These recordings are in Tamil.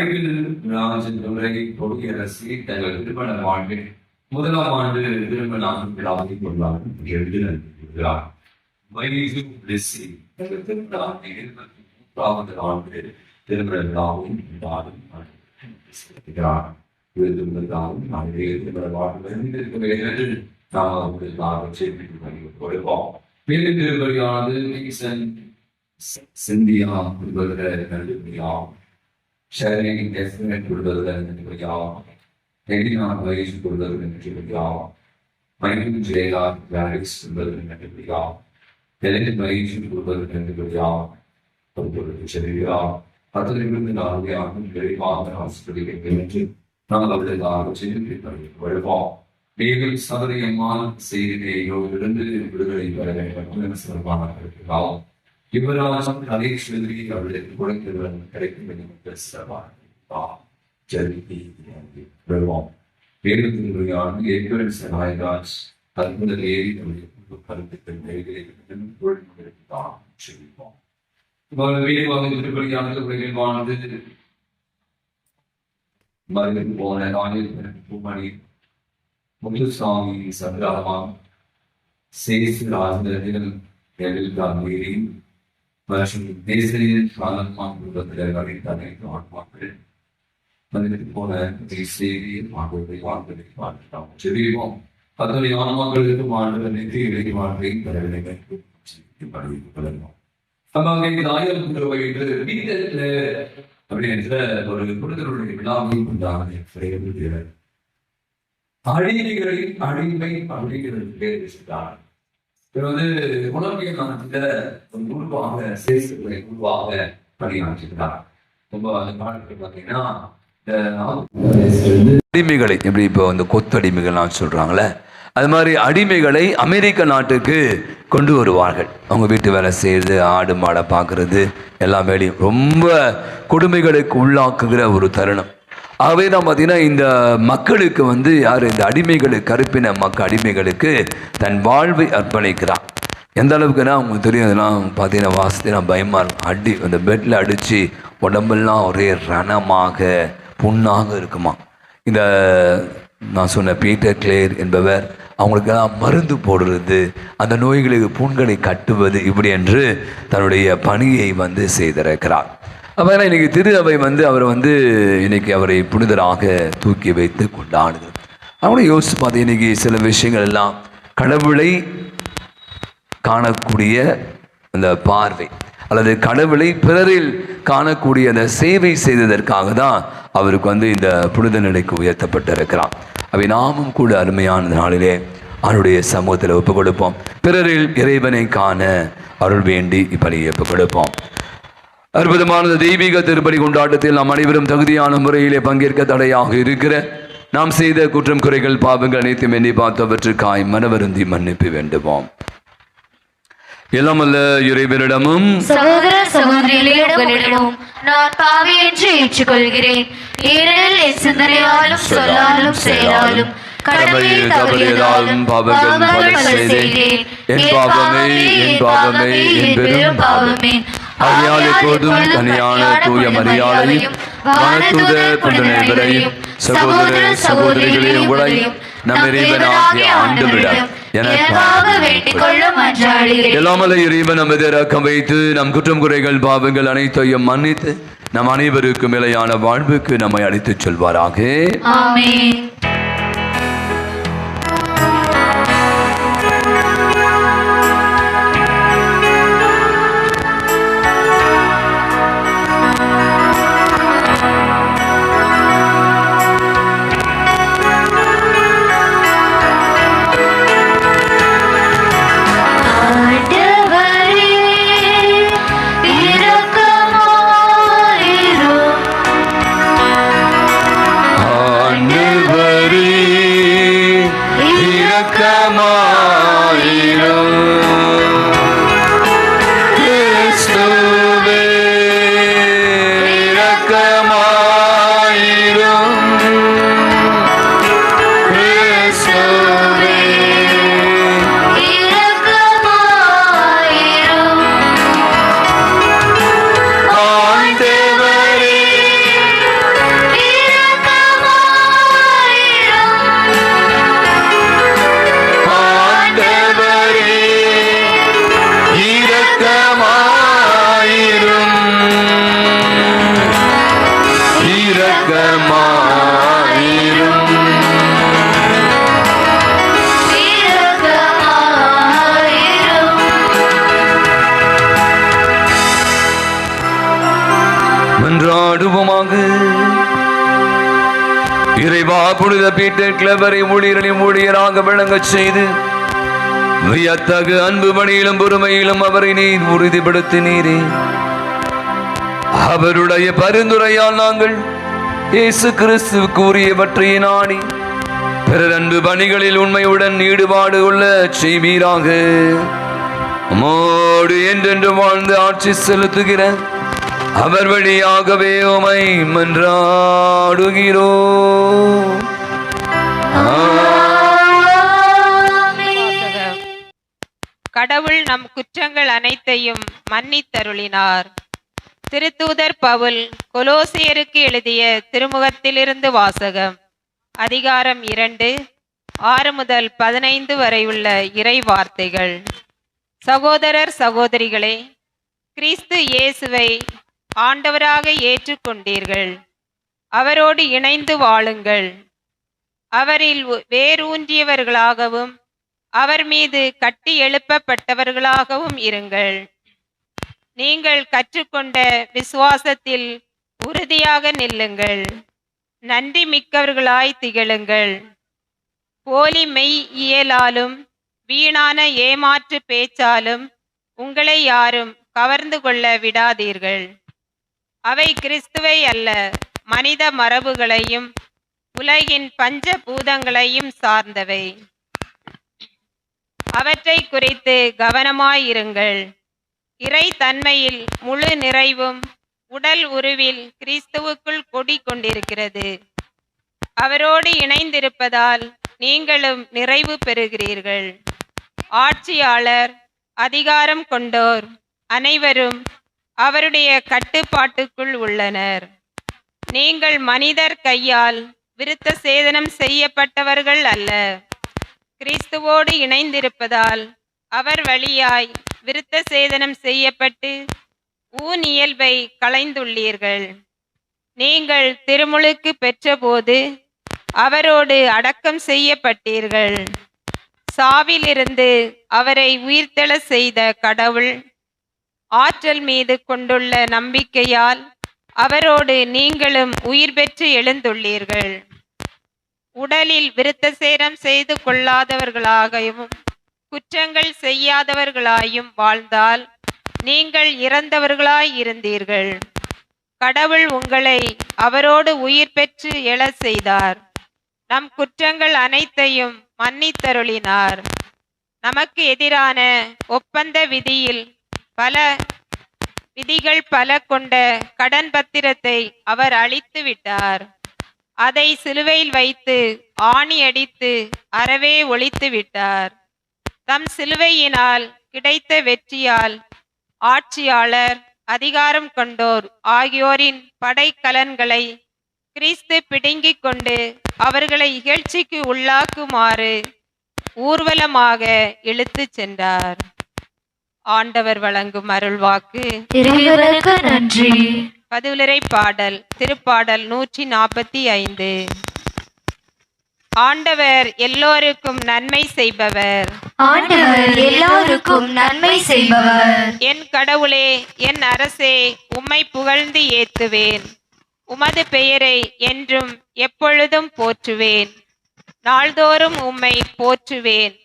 மைக்கேல் ராஜன் கொடியரசி தங்கள் திருமண வாழ்வில் 1ஆம் ஆண்டு திருமண விழாவை கொண்டாடும் எழுதினார். தங்கள் திருமண ஆண்டில் 3ஆவது ஆண்டு திருமண விழாவும் கொண்டாடும் திருமண வாழ்வில் நாம் கொடுப்போம். மேலும் திருப்பதியானது சிந்தியா கொடுப்பதற்காக sharing definite கொடுப்பதற்காக வயசு கொடுப்பதற்காக மைண்ட் ஜெயா வேரிக்ஸ் கொடுப்பதற்காக வயசு கொடுப்பதற்காக சரியா 10 நாளும் விரைவாக ஹாஸ்பிட்டலுக்கு நாங்கள் அவர்களுக்காக செய்து கொடுப்போம். நீங்கள் சபரியம்மாள் செய்தியோ இருந்து விடுதலை பெற வேண்டும் சிறப்பான யுவராஜம் கலேஸ்வரி அவர்களுக்கு குழந்தைகள் கிடைக்கும் என்று சிறப்பாக வேலுத்திருவிழான ஏப்ரல் சகாயராஜ் அற்புத ஏறி கருத்துக்கள் செய்வோம். வீடுவாங்க திருப்பதியானது உலகில்வானது மருந்து போன பூமணி முத்துசாமி சந்திராமான் சேசு ராஜேந்திரன் எழில்காந்தி மற்றும் தேசிய காலமான் குடும்பத்தில் வரைத்தனை ஆன்மாக்கள் மனிதனுக்கு போன செய்தி ஆண்டவரை வாழ்வதை பார்க்கலாம். செவிவோம் அத்தனை ஆன்மாக்களுக்கு ஆண்டவர் நிதி இடையே வாழ்வை பெறவில்லை பலனும் அப்படின்ற ஒரு குடும்பங்களுடைய விழாவை கொண்டாட அடிமைகளின் அடிமை அப்படிங்கிறது பேர் வச்சுட்டார். இவர் உணவியல் நாட்டில ஒரு குழுவாக சேசுகளை குழுவாக பணியாற்றினார். ரொம்ப அந்த காலத்தில் பார்த்தீங்கன்னா அடிமைகளை எப்படி இப்போ இந்த கொத்தடிமைகள்லாம் சொல்றாங்களே அது மாதிரி அடிமைகளை அமெரிக்க நாட்டுக்கு கொண்டு வருவார்கள். அவங்க வீட்டு வேலை செய்யறது, ஆடு மாடை பார்க்கறது, எல்லா வேலையும் ரொம்ப கொடுமைகளுக்கு உள்ளாக்குகிற ஒரு தருணம். ஆகவே தான் பார்த்தீங்கன்னா இந்த மக்களுக்கு யார் இந்த அடிமைகளுக்கு கருப்பின அடிமைகளுக்கு தன் வாழ்வை அர்ப்பணிக்கிறான். எந்த அளவுக்குன்னா அவங்களுக்கு தெரியும். அதெல்லாம் பார்த்தீங்கன்னா வாசத்தைலாம் பயமாக இருக்கும். அந்த பெட்டில் அடித்து உடம்பெல்லாம் ஒரே ரணமாக புண்ணாக இருக்குமா. இந்த நான் சொன்ன பீட்டர் கிளேர் என்பவர் அவங்களுக்கெல்லாம் மருந்து போடுறது, அந்த நோய்களுக்கு புண்களை கட்டுவது, இப்படி என்று தன்னுடைய பணியை செய்திருக்கிறார். அப்போ இன்னைக்கு திரு அவை அவரை இன்னைக்கு அவரை புனிதராக தூக்கி வைத்து கொண்டாடுது. அவங்களும் யோசிச்சு பார்த்து இன்னைக்கு சில விஷயங்கள் எல்லாம் கடவுளை காணக்கூடிய அந்த பார்வை அல்லது கடவுளை பிறரில் காணக்கூடிய அந்த சேவை செய்ததற்காக தான் அவருக்கு இந்த புனித நிலைக்கு உயர்த்தப்பட்டிருக்கிறார். அவை நாமும் கூட அருமையான நாளிலே அவருடைய சமூகத்தில் ஒப்புக் கொடுப்போம். பிறரில் இறைவனை காண அருள் வேண்டி இப்படியை ஒப்புக் கொடுப்போம். அற்புதமான தெய்வீக திருப்பலி கொண்டாட்டத்தில் நாம் அனைவரும் தகுதியான முறையிலே பங்கேற்க தடையாக இருக்கிற நாம் செய்த குற்றம் குறைகள் பாவங்கள் அனைத்தும் எண்ணி பார்த்தவற்றுக்காய் மனவருந்தி மன்னிப்பு வேண்டுவோம். எல்லாமல்ல இறைவனிடமும் சகோதர சகோதரிகளிடமும் நான் பாவி என்று ஏற்றுக்கொள்கிறேன். ஏனெனில் என் சிந்தனையாலும் சொல்லாலும் செயலாலும் கடமையை தவறியதாலும் பாவங்கள் பல செய்தேன். என் பாவமே என் பாவமே என் பெரும் பாவமே. அறியால் எப்போதும் தனியான தூய மரியாதையும் வானதூதர் புனிதரையும் சகோதர சகோதரிகளையும் உங்களையும் நம் இறைவனாகிய ஆண்டவரிடம் எல்லாமல்ல இறைவன் நமது இரக்கம் வைத்து நம் குற்றம் குறைகள் பாவங்கள் அனைத்தையும் மன்னித்து நம் அனைவருக்கும் நிலையான வாழ்வுக்கு நம்மை அழைத்துச் செல்வாராக. ஆமென். இறைவா, புனித பீட்டர் கிளவரை ஊழியர்களின் ஊழியராக விளங்கச் செய்து வியத்தகு அன்பு மணியிலும் பொறுமையிலும் அவரை நீர் உறுதிப்படுத்தினீரே. அவருடைய பரிந்துரையால் நாங்கள் இயேசு கிறிஸ்துவுக்கு உரியவற்றை நாடி பிறர் அன்பு பணிகளில் உண்மையுடன் ஈடுபாடு கொள்ள செய்வீராக. உம்மோடு என்றென்று வாழ்ந்து ஆட்சி செலுத்துகிற அவர் வழியாகவே உம்மை மன்றாடுகிறோம். கடவுள் நம் குற்றங்கள் அனைத்தையும் மன்னித்தருளினார். திருத்தூதர் பவுல் கொலோசியருக்கு எழுதிய திருமுகத்திலிருந்து வாசகம். அதிகாரம் 2, 6 முதல் 15 வரை உள்ள இறை வார்த்தைகள். சகோதரர் சகோதரிகளே, கிறிஸ்து இயேசுவை ஆண்டவராக ஏற்றுக்கொண்டீர்கள். அவரோடு இணைந்து வாழுங்கள். அவரில் வேரூன்றியவர்களாகவும் அவர் மீது கட்டி எழுப்பப்பட்டவர்களாகவும் இருங்கள். நீங்கள் கற்றுக்கொண்ட விசுவாசத்தில் உறுதியாக நில்லுங்கள். நன்றி மிக்கவர்களாய் திகழுங்கள். போலி மெய் இயலாலும் வீணான ஏமாற்று பேச்சாலும் உங்களை யாரும் கவர்ந்து கொள்ள விடாதீர்கள். அவை கிறிஸ்துவை அல்ல, மனித மரபுகளையும் உலகின் பஞ்ச பூதங்களையும் சார்ந்தவை. அவற்றை குறித்து கவனமாயிருங்கள். இறை தன்மையில் முழு நிறைவும் உடல் உருவில் கிறிஸ்துவுக்குள் கொண்டிருக்கிறது. அவரோடு இணைந்திருப்பதால் நீங்களும் நிறைவு பெறுகிறீர்கள். ஆட்சியாளர், அதிகாரம் கொண்டோர் அனைவரும் அவருடைய கட்டுப்பாட்டுக்குள் உள்ளனர். நீங்கள் மனிதர் கையால் விருத்த சேதனம் செய்யப்பட்டவர்கள் அல்ல, கிறிஸ்துவோடு இணைந்திருப்பதால் அவர் வழியாய் விருத்த சேதனம் செய்யப்பட்டு ஊன் இயல்பை களைந்துள்ளீர்கள். நீங்கள் திருமுழுக்கு பெற்றபோது அவரோடு அடக்கம் செய்யப்பட்டீர்கள். சாவிலிருந்து அவரை உயிர்த்தெழ செய்த கடவுள் ஆற்றல் மீது கொண்டுள்ள நம்பிக்கையால் அவரோடு நீங்களும் உயிர் பெற்று எழுந்துள்ளீர்கள். உடலில் விருத்த சேதனம் செய்து கொள்ளாதவர்களாகவும் குற்றங்கள் செய்யாதவர்களாயும் வாழ்ந்தால் நீங்கள் இறந்தவர்களாய் இருந்தீர்கள். கடவுள் உங்களை அவரோடு உயிர் பெற்று எழ செய்தார். நம் குற்றங்கள் அனைத்தையும் மன்னித்தருளினார். நமக்கு எதிரான ஒப்பந்த விதிகள் பல கொண்ட கடன் பத்திரத்தை அவர் அழித்து விட்டார். அதை சிலுவையில் வைத்து ஆணி அடித்து அறவே ஒழித்து விட்டார். தம் சிலுவையினால் கிடைத்த வெற்றியால் ஆட்சியாளர், அதிகாரம் கொண்டோர் ஆகியோரின் படைக்கலன்களை கிறிஸ்து பிடுங்கிக் கொண்டு அவர்களை இகழ்ச்சிக்கு உள்ளாக்குமாறு ஊர்வலமாக இழுத்து சென்றார். ஆண்டவர் வழங்கும் அருள்வாக்கு. இறைவனுக்கு நன்றி. பதிவுரை பாடல். திருப்பாடல் 145. ஆண்டவர் எல்லோருக்கும் நன்மை செய்பவர். ஆண்டவர் எல்லோருக்கும் நன்மை செய்பவர். என் கடவுளே, என் அரசே, உம்மை புகழ்ந்து ஏத்துவேன். உமது பெயரை என்றும் எப்பொழுதும் போற்றுவேன். நாள்தோறும் உம்மை போற்றுவேன்.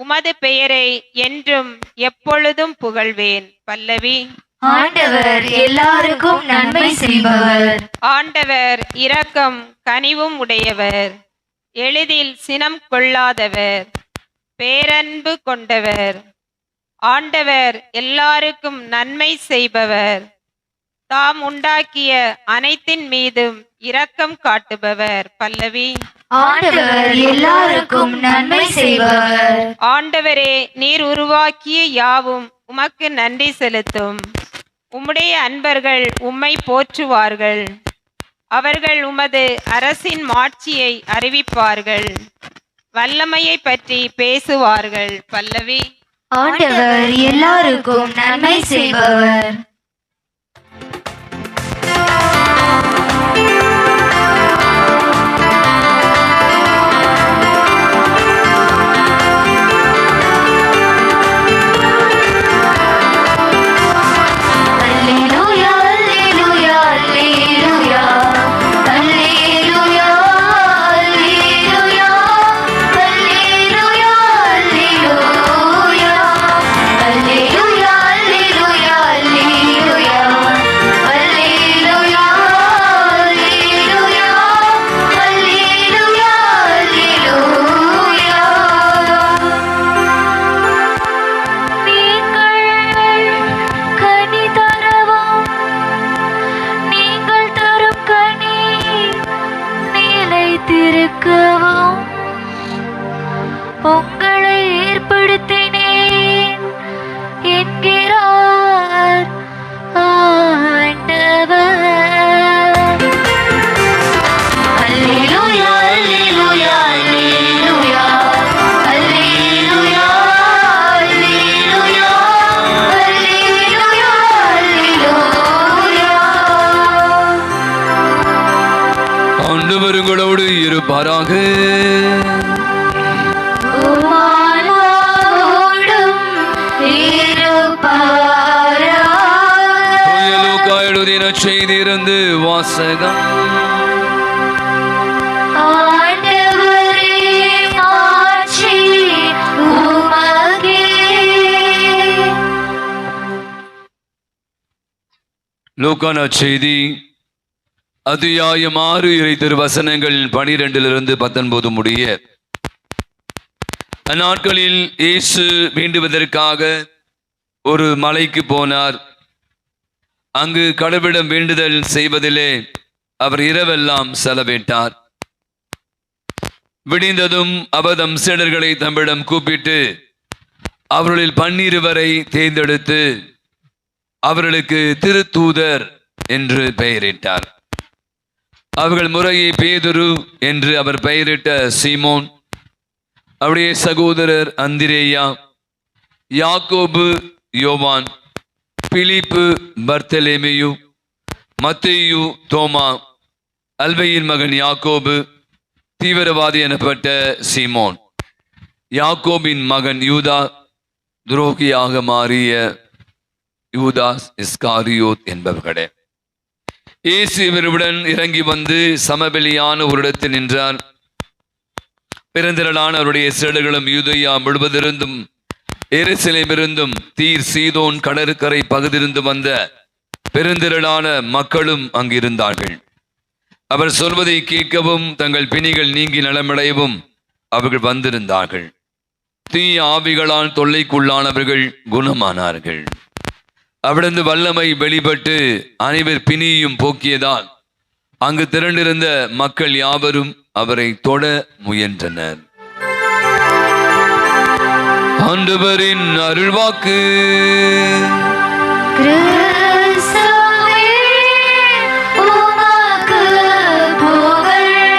உமது பெயரை என்றும் எப்பொழுதும் புகழ்வேன். பல்லவி. ஆண்டவர் எல்லாருக்கும் நன்மை செய்பவர். ஆண்டவர் இரக்கம் கனிவும் உடையவர். எளிதில் சினம் கொள்ளாதவர். பேரன்பு கொண்டவர். ஆண்டவர் எல்லாருக்கும் நன்மை செய்பவர். தாம் உண்டாக்கிய அனைத்தின் மீதும் இரக்கம் காட்டுபவர். பல்லவி. ஆண்டவர் எல்லாருக்கும் நன்மை செய்பவர். ஆண்டவரே, நீர் உருவாக்கிய யாவும் உமக்கு நன்றி செலுத்தும். உம்முடைய அன்பர்கள் உம்மை போற்றுவார்கள். அவர்கள் உமது அரசின் மாட்சியை அறிவிப்பார்கள். வல்லமையை பற்றி பேசுவார்கள். பல்லவி. ஆண்டவர் எல்லாருக்கும் நன்மை செய்பவர். காத்திருக்கவும் உங்களை ஏற்படுத்தினேன் என்கிறார் ஆண்டவர். அல்லேலூயா அல்லேலூயா அல்லேலூயா அல்லேலூயா அல்லேலூயா அல்லேலூயா அல்லேலூயா. ஆண்டவர் உங்களோடு இருப்பாராக. செய்திருந்து வாசகம். லூக்கா நற்செய்தி அத்தியாயம் 6 இறை திருவசனங்கள் 12 19 முடிய. அந்நாட்களில் இயேசு வேண்டுவதற்காக ஒரு மலைக்கு போனார். அங்கு கடவுளிடம் வேண்டுதல் செய்வதிலே அவர் இரவெல்லாம் செலவிட்டார். விடிந்ததும் அவர் தம் சீடர்களை தம்மிடம் கூப்பிட்டு அவர்களில் 12 தேர்ந்தெடுத்து அவர்களுக்கு திருத்தூதர் என்று பெயரிட்டார். அவர்கள் முறையே பேதுரு என்று அவர் பெயரிட்ட சீமோன், அவருடைய சகோதரர் அந்திரேயா, யாக்கோபு, யோவான், பிலிப்பு, பர்த்தலேமியு, மத்தேயு, தோமா, அல்பையின் மகன் யாக்கோபு, தீவிரவாதி எனப்பட்ட சீமோன், யாக்கோபின் மகன் யூதா, துரோகியாக மாறிய யூதாஸ் இஸ்காரியோத் என்பவர்களே. இயேசு இவருடன் இறங்கி வந்து சமவெளியான ஒரு இடத்தில் நின்றார். பெருந்திரளான அவருடைய சீடர்களும் யூதேயா முழுவதிலிருந்தும் எருசலேமிலிருந்தும் தீர் சீதோன் கடற்கரை பகுதியிலிருந்து வந்த பெருந்திரளான மக்களும் அங்கிருந்தார்கள். அவர் சொல்வதை கேட்கவும் தங்கள் பிணிகள் நீங்கி நலமடையவும் அவர்கள் வந்திருந்தார்கள். தீய ஆவிகளால் தொல்லைக்குள்ளானவர்கள் குணமானார்கள். அவரது வல்லமை வெளிப்பட்டு அனைவர் பிணியும் போக்கியதால் அங்கு திரண்டிருந்த மக்கள் யாவரும் அவரை தொட முயன்றனர். ஆண்டவரின் அருள்வாக்கு.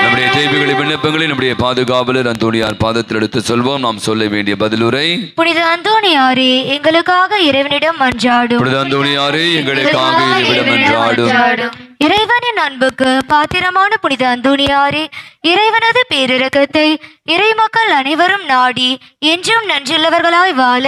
நம்முடைய தேவைகளை விண்ணப்பங்களை நம்முடைய பாதுகாவலர் அந்தோணியார் பாதத்தில் எடுத்து சொல்வோம். நாம் சொல்ல வேண்டிய பதிலுரை. புனித அந்தோணியாரே எங்களுக்காக இறைவனிடம் மன்றாடும். புனித அந்தோணியாரே எங்களுக்காக இறைவனிடம் மன்றாடும். இறைவனின் அன்புக்கு பாத்திரமான புனித அந்தோணியாரே, இறைவனது பேரிரக்கத்தை இறை மக்கள் அனைவரும் நாடி என்றும் நன்றியுள்ளவர்களாய் வாழ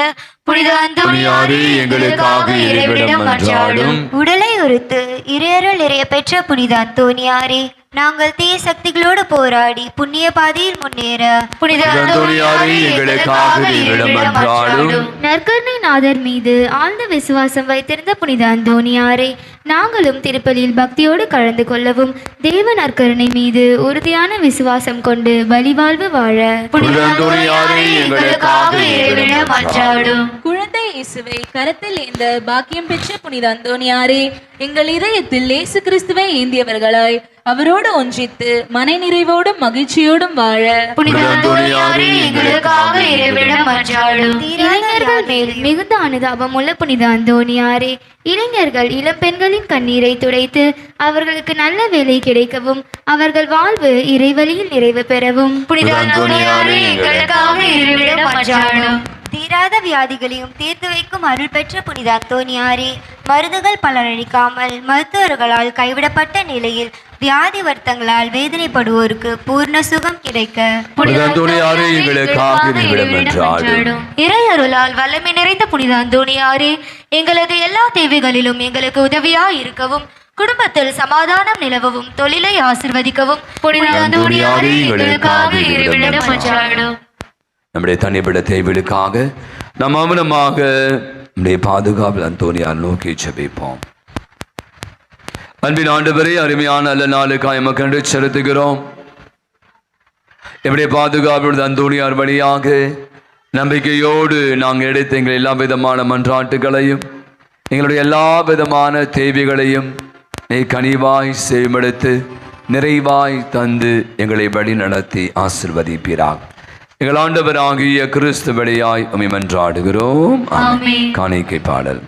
புனித அந்தோணியாரே எங்களுக்காக இறைவனிடம் மன்றாடும். உடலை உறுத்து இறையருள் நிறைய பெற்ற புனித அந்தோணியாரே, நாங்கள் தீய சக்திகளோடு போராடி புண்ணிய பாதையில் முன்னேற புனித அந்தோணியாரே எங்களுக்காக இறைவனிடம் மன்றாடும். நற்கருணை நாதர் மீது ஆழ்ந்த விசுவாசம் வைத்திருந்த புனித அந்தோணியாரே, நாங்களும் திருப்பலியில் பக்தியோடு கலந்து கொள்ளவும் தேவ நற்கருணை மீது உறுதியான விசுவாசம் கொண்டு வழிவாழ்வு வாழ புனித அந்தோணியாரே எங்களுக்காக இறைவனிடம் மன்றாடும். குழந்தை இயேசுவை கரத்தில் ஏந்த பாக்கியம் பெற்ற புனித அந்தோணியாரே, எங்கள் இதயத்தில் இயேசு கிறிஸ்துவை ஏந்தியவர்களாய் அவரோடு ஒன்றித்து மன நிறைவோடும் மகிழ்ச்சியோடும் வாழ புனித அந்தோணியாரே எங்களுக்காக இறைவனிடம் மன்றாடும். இளைஞர்கள் மேல் மிகுந்த அனுதாபம் உள்ள புனித அந்தோணியாரே, இளைஞர்கள் இளம்பெண்களின் கண்ணீரை துடைத்து அவர்களுக்கு நல்ல வேலை கிடைக்கவும் அவர்கள் வாழ்வு இறைவழியில் நிறைவு பெறவும் புனித அந்தோணியாரே எங்களுக்காக இறைவனிடம் மன்றாடும். தீராத வியாதிகளையும் தீர்த்து வைக்கும் அருள் பெற்ற புனித அந்தோணியாரே, மருந்துகள் பலனளிக்காமல் மருத்துவர்களால் கைவிடப்பட்ட நிலையில் வியாதி வருத்தங்களால் வேதனைப்படுவோருக்கு பூர்ண சுகம் கிடைக்க புனித அந்தோணியாரே எங்களுக்காக இறைவனிடம் மன்றாடும். இறையருளால் வல்லமை நிறைந்த புனித அந்தோணியாரே, எங்களது எல்லா தேவைகளிலும் எங்களுக்கு உதவியாய் இருக்கவும் குடும்பத்தில் சமாதானம் நிலவவும் தொழிலை ஆசிர்வதிக்கவும் புனித அந்தோணியாரே எங்களுக்காக இறைவனிடம் மன்றாடும். நம்முடைய தனிப்பட்ட தேவைகளுக்காக நாம் மௌனமாக நம்முடைய பாதுகாவல் அந்தோணியார் நோக்கி ஜெபிப்போம். அன்பின் ஆண்டவரே, அருமையான நல்ல நாளுக்காய் எமக்கு செலுத்துகிறோம். நம்முடைய பாதுகாவல் அந்தோணியார் வழியாக நம்பிக்கையோடு நாங்கள் எடுத்த எங்கள் எல்லா விதமான மன்றாட்டுகளையும் எங்களுடைய எல்லா விதமான தேவைகளையும் நீ கனிவாய் செய்மெடுத்து நிறைவாய் தந்து எங்களை வழி நடத்தி ஆசிர்வதிப்பீராக. எங்கள் ஆண்டவராகிய கிறிஸ்து வழியாய் உம்மை மன்றாடுகிறோம். ஆமென். காணிக்கை பாடல்.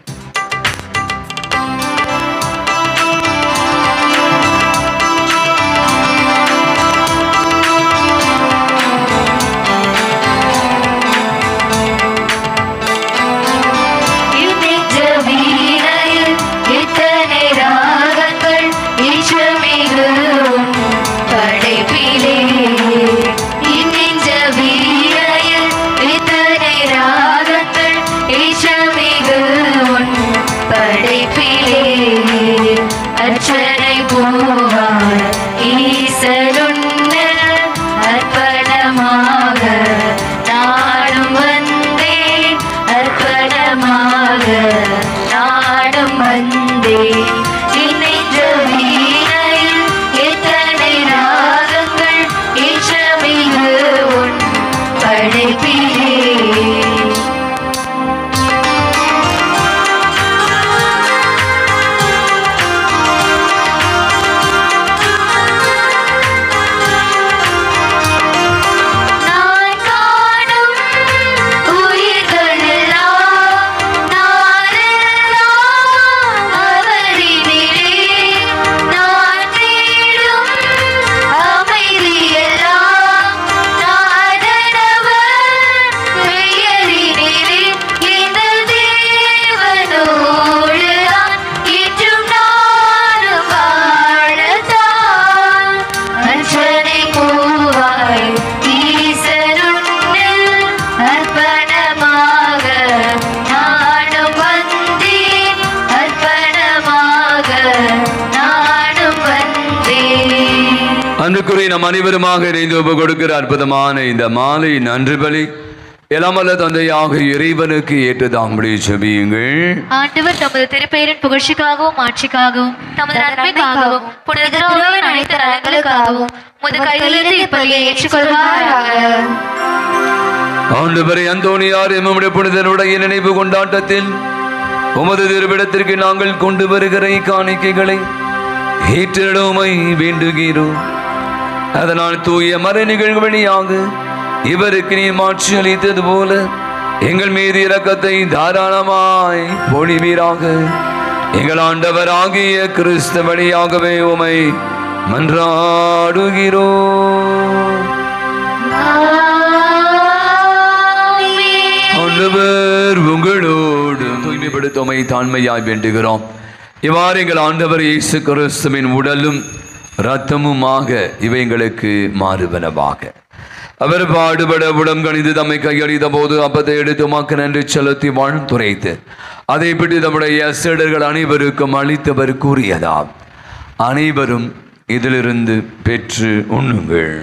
அன்றுக்குரிய நம் அனைவருமாக இணைந்து ஒப்பு கொடுக்கிற அற்புதமான இந்த மாலை நன்றி பலி எல்லாமல்ல தந்தையாக இறைவனுக்கு ஏற்றதாம்படி செபியுங்கள். ஆண்டவர் தமது திருப்பெயரின் புகழ்ச்சிக்காகவும் ஆட்சிக்காகவும் தமது நன்மைக்காகவும் புனித திருவின் அனைத்து நலன்களுக்காகவும் உமது கையிலிருந்து இப்பலியை ஏற்றுக்கொள்வாராக. ஆண்டவரே அந்தோணியார் எம்முடைய புனிதனுடைய நினைவு கொண்டாட்டத்தில் உமது திருவிடத்திற்கு நாங்கள் கொண்டு வருகிற காணிக்கைகளை ஏற்றிடுமை வேண்டுகிறோம். அதனால் தூய மறை நிகழ்வு வழியாக இவருக்கு நீ மாற்றி அளித்தது போல எங்கள் மீது இரக்கத்தை தாராளமாய் பொழிவீராக. எங்கள் ஆண்டவராகிய கிறிஸ்து வழியாகவே உமை மன்றாடுகிறோம். ஆண்டவர் உங்களோடு தூய்மைப்படுத்தமை தாழ்மையாய் வேண்டுகிறோம். இவ்வாறு எங்கள் ஆண்டவர் இயேசு கிறிஸ்துவின் உடலும் இரத்தமுமாக இவை எங்களுக்கு மாறுவனவாக. அவர் பாடுபட உடம் கணிந்து தம்மை கையளித்த போது அப்பத்தை எடுத்து உமக்கு நன்றி செலுத்தி வாழ்த்துரைத்து அதை பற்றி நம்முடைய சீடர்கள் அனைவருக்கும் அளித்தவர் கூறியதாம், அனைவரும் இதிலிருந்து பெற்று உண்ணுங்கள்,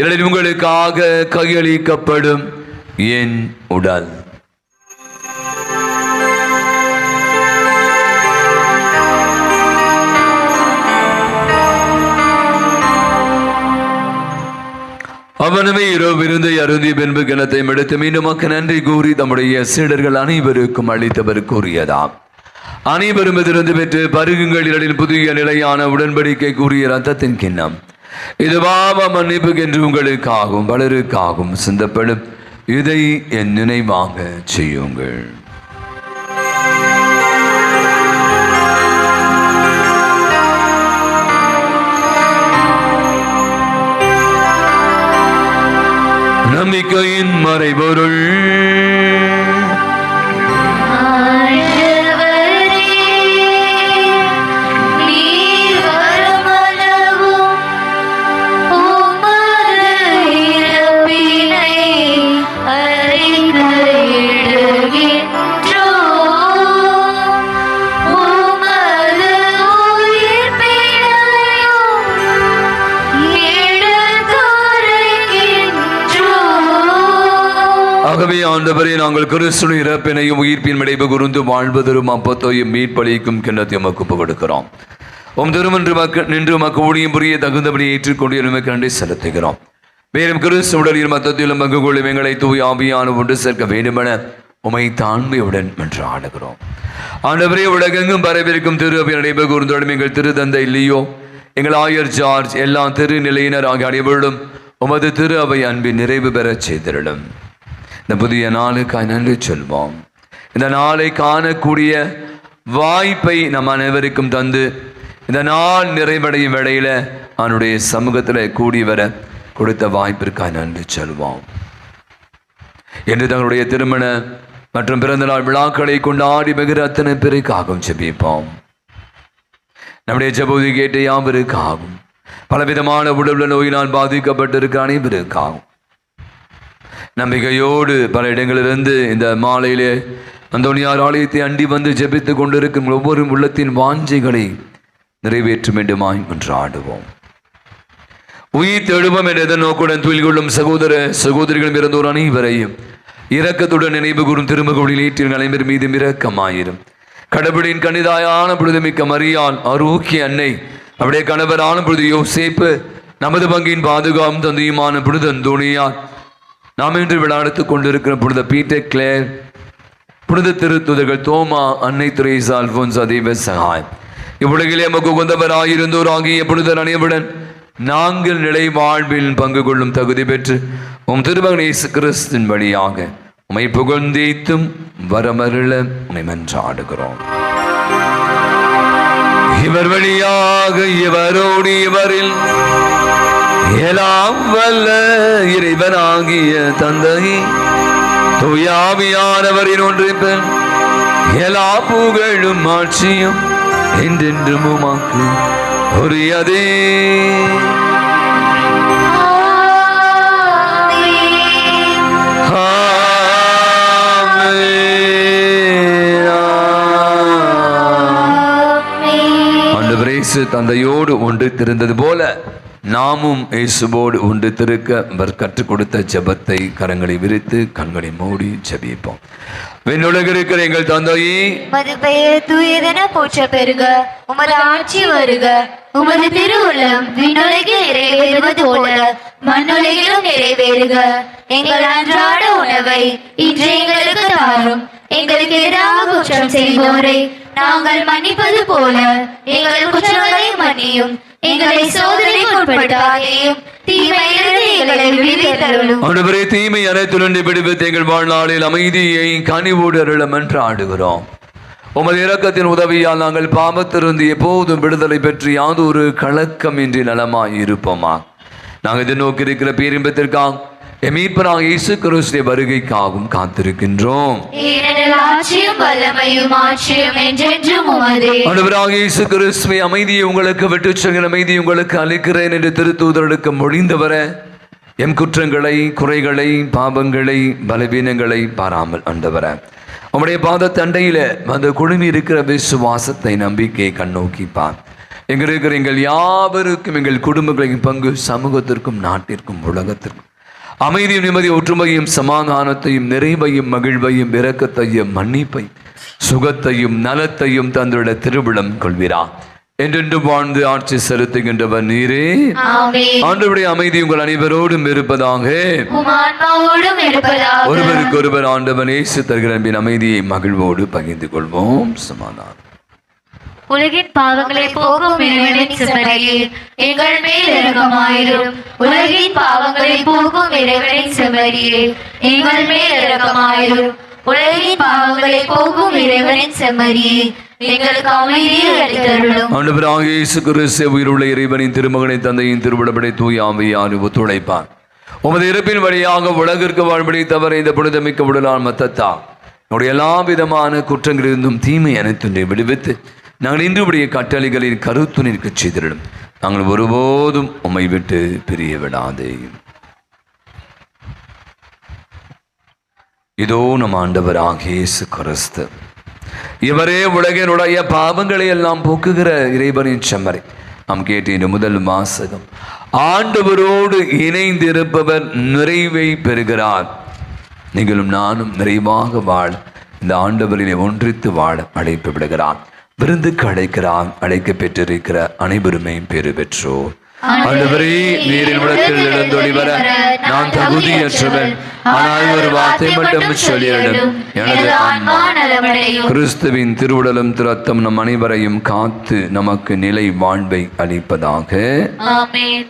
இதில் உங்களுக்காக கையளிக்கப்படும் என் உடல். அவனுமே இரவு விருந்தை அருந்தி பின்பு கிணத்தை எடுத்து மீண்டும் நன்றி கூறி தம்முடைய சீடர்கள் அனைவருக்கும் அளித்தவர் கூறியதாம், அனைவரும் இதிலிருந்து பெற்று பருகுங்கள், இடலில் புதிய நிலையான உடன்படிக்கை கூறிய ரத்தத்தின் கிண்ணம், இது பாவ மன்னிப்புக்கென்று உங்களுக்காகவும் பலருக்காகவும் சிந்தப்படும், இதை என் நினைவாக செய்யுங்கள். நம்பிக்கையின் மறைபொருள். ஆகவே ஆண்டவரே, நாங்கள் கிறிஸ்துவின் இறப்பினையும் உயிர்ப்பின் விளைவு கூர்ந்து வாழ்வதரும் அப்பத்தையும் மீட்பளிக்கும் கிண்ணத்தை உமக்கு கொடுக்கிறோம். உம் திருமன்று நின்று உமக்கு ஊழியம் புரிய தகுந்தபடி ஏற்றுக்கொண்டு எங்களுக்கு நன்றி செலுத்துகிறோம். மேலும் கிறிஸ்து உடலில் மத்தத்திலும் பங்கு கொள்ளும் எங்களை தூய் ஆவியான ஒன்று சேர்க்க வேண்டுமென உமை தாழ்மையுடன் என்று ஆடுகிறோம். ஆண்டவரே, உலகெங்கும் பரவிருக்கும் திரு அவை நடைபெற கூர்ந்தோடும் எங்கள் திருத்தந்தை இல்லையோ எங்கள் ஆயர் ஜார்ஜ் எல்லா திருநிலையினர் ஆகிய அனைவரும் உமது திரு அவை அன்பின் நிறைவு பெறச் செய்திருடும். இந்த புதிய நாளுக்காய் நன்றி சொல்வோம். இந்த நாளை காணக்கூடிய வாய்ப்பை நம் அனைவருக்கும் தந்து இந்த நாள் நிறைவடையும் வேளையில அவனுடைய சமூகத்தில் கூடி வர கொடுத்த வாய்ப்பிற்காக நன்றி சொல்வோம். என்று தங்களுடைய திருமண மற்றும் பிறந்தநாள் விழாக்களை கொண்டாடி மிகிற அத்தனை பேருக்காகவும் ஜெபிப்போம். நம்முடைய ஜெபத்தை கேட்ட யாவருக்காகும், பலவிதமான உடல் நோயினால் பாதிக்கப்பட்டிருக்கிற அனைவருக்காகும், நம்பிக்கையோடு பல இடங்களிலிருந்து இந்த மாலையிலே அந்தோனியார் ஆலயத்தை அண்டி வந்து ஜெபித்துக் கொண்டிருக்கும் ஒவ்வொரு உள்ளத்தின் வாஞ்சைகளை நிறைவேற்ற வேண்டுமாய் கொண்டாடுவோம். உயிர் தெழுவம் என்ற நோக்குடன் துயில் கொள்ளும் சகோதர சகோதரிகளும் இருந்தோர் அனைவரையும் இரக்கத்துடன் நினைவு கூறும் திருமகளில் ஏற்றின் அனைவர் மீதும் இரக்கமாயிரும். கடவுளின் கணிதாயான புனிதமிக்க மரியாள் ஆரோக்கிய அன்னை, அவருடைய கணவரான புனித யோசேப்பு, நமது பங்கின் பாதுகாப்பும் தந்தையுமான புனித அந்தோனியார், நாம் இன்று விளையாடுத்துக் கொண்டிருக்கிற புனித பீட்டர் கிளேர், புனித திருத்துதர்கள் தோமா, அன்னை தெரேசா, அல்போன்சா, தெய்வ சகாயம், இவ்வுலகிலே நமக்கு உகந்தவராயிருந்தோர் ஆகிய புனிதர் அனைவருடன் நாங்கள் நிலை வாழ்வில் பங்கு கொள்ளும் தகுதி பெற்று உம் திருமகன் இயேசு கிறிஸ்துவின் வழியாக உம்மை புகழ்ந்தேத்தும் வரமருள உம்மை மன்றாடுகிறோம். இவர் வழியாக இவரோடு இவரில் எல்லாம் வல்ல இறைவனாகிய தந்தை தூயாவியானவரின் ஒன்றிப்பெண் எல்லா புகழும் ஆட்சியும் என்றென்றும் உமக்கு உரியதே. ஆண்டவரே, தந்தையோடு ஒன்று திருந்தது போல நாமும் இயேசுவோடு ஒன்று திருக்க அவர் கற்றுக் கொடுத்த ஜெபத்தை கரங்களை விரித்து கண்களை மூடி ஜெபிப்போம். விண்ணுலகில் இருக்கிற எங்கள் தந்தையே, உமது பெயர் தூயதென போற்ற பெறுக. உமது ஆட்சி வருக. உமது திருவுள்ளம் விண்ணுலகில் நிறைவேறுவது போல மண்ணுலகிலும் நிறைவேறுக. எங்கள் அன்றாட உணவை இன்று எங்களுக்கு தாரும். எங்களுக்கு எதிராக குற்றம் செய்வோரை நாங்கள் மன்னிப்பது போல எங்கள் குற்றங்களை மன்னியும். எங்களை சோதனைக்கு உட்படுத்தாதேயும், தீமையிலிருந்து எங்களை விடுவித்தருளும். ஆண்டவரே, தீமை அனைத்திலிருந்து விடுவித்து எங்கள் வாழ்நாளில் அமைதியை கனிவோடு அருளும் என்று ஆடுகிறோம். உமது இரக்கத்தின் உதவியால் நாங்கள் பாவத்திலிருந்து எப்போதும் விடுதலை பெற்று யாதொரு கலக்கமின்றி நலமாய் இருப்போமா. நாங்கள் எதிர்நோக்கி இருக்கிற பேரின்பத்திற்காக மீட்பராக இயேசு கிறிஸ்துவின் வருகைக்காகவும் காத்திருக்கின்றோம். ஆண்டவராக இயேசு கிறிஸ்துவே, அமைதியை உங்களுக்கு விட்டுச் செல்கிற அமைதியை உங்களுக்கு அளிக்கிறேன் என்று திருத்தூதர்களுக்கு மொழிந்தவர எம் குற்றங்களை, குறைகளை, பாவங்களை, பலவீனங்களை பாராமல் ஆண்டவர உம்முடைய பாத தண்டையில அந்த குழுமி இருக்கிற விசுவாசத்தை, நம்பிக்கையை கண்ணோக்கிப்பார். எங்க இருக்கிற எங்கள் யாவருக்கும், எங்கள் குடும்பங்களின் பங்கு, சமூகத்திற்கும், நாட்டிற்கும், உலகத்திற்கும் அமைதியும் நிம்மதி, ஒற்றுமையும், சமாதானத்தையும், நிறைவையும், மகிழ்வையும், இரக்கத்தையும், மன்னிப்பையும், சுகத்தையும், நலத்தையும் தந்துள்ள திருவிழம் கொள்வீரா. என்றென்று வாழ்ந்து ஆட்சி செலுத்துகின்றவர் நீரே. ஆண்டவருடைய அமைதி உங்கள் அனைவரோடும் இருப்பதாக. ஒருவருக்கு ஒருவர் ஆண்டவன் இயேசு தருகிற அன்பின் அமைதியை மகிழ்வோடு பகிர்ந்து கொள்வோம். சமாதானம். உலகின் பாவங்களை போக்கும் இறைவனின் செம்மறியே, எங்கள் மேல் இரக்கமாயிரும். உலகின் பாவங்களை போக்கும் இறைவனின் செம்மறியே, எங்கள் மேல் இரக்கமாயிரும். உலகின் பாவங்களை போக்கும் இறைவனின் செம்மறியே, எங்களுக்கு அமைதியை அளித்தருளும். ஆண்டவராகிய இயேசு கிறிஸ்து உயிருள்ள இறைவனின் திருமகனை தந்தையின் திருவிழப்படை தூய ஆவியார் ஒத்துழைப்பார். உமது இறப்பின் வழியாக உலகிற்கு வாழ்படி தவற இந்த புனிதமிக்க உடலால் மத்தத்தா நம்முடைய எல்லா விதமான குற்றங்களிலிருந்தும் தீமை அனைத்தும் விடுவித்து நாங்கள் இன்றுபடிய கட்டளைகளின் கருத்து நிற்க செய்திடும். நாங்கள் ஒருபோதும் உம்மை விட்டு பிரிய விடாதே. இதோ நம் ஆண்டவராகிய இயேசு கிறிஸ்து, இவரே உலகினுடைய பாவங்களை எல்லாம் போக்குகிற இறைவனின் செம்மறி. நாம் கேட்ட இந்த முதல் வாசகம், ஆண்டவரோடு இணைந்திருப்பவர் நிறைவை பெறுகிறார். நீங்களும் நானும் நிறைவாக வாழ இந்த ஆண்டவரிலே ஒன்றித்து வாழ அழைப்பு விடுகிறார். விருந்துக்கு அழைக்கிறார். அழைக்க பெற்றிருக்கிற அனைவருமே பெறு பெற்றோர். ஆண்டவரே, நீர் என்னிடத்தில் எழுந்தொளி வர நான் தகுதியற்றவன். ஆனால் ஒரு வார்த்தை மட்டும் சொல்லிவிடும், எனது ஆன்மா நலமடையும். கிறிஸ்துவின் திருவுடலும் இரத்தம் நம் அனைவரையும் காத்து நமக்கு நிலை வாழ்வை அளிப்பதாக. ஆமென்.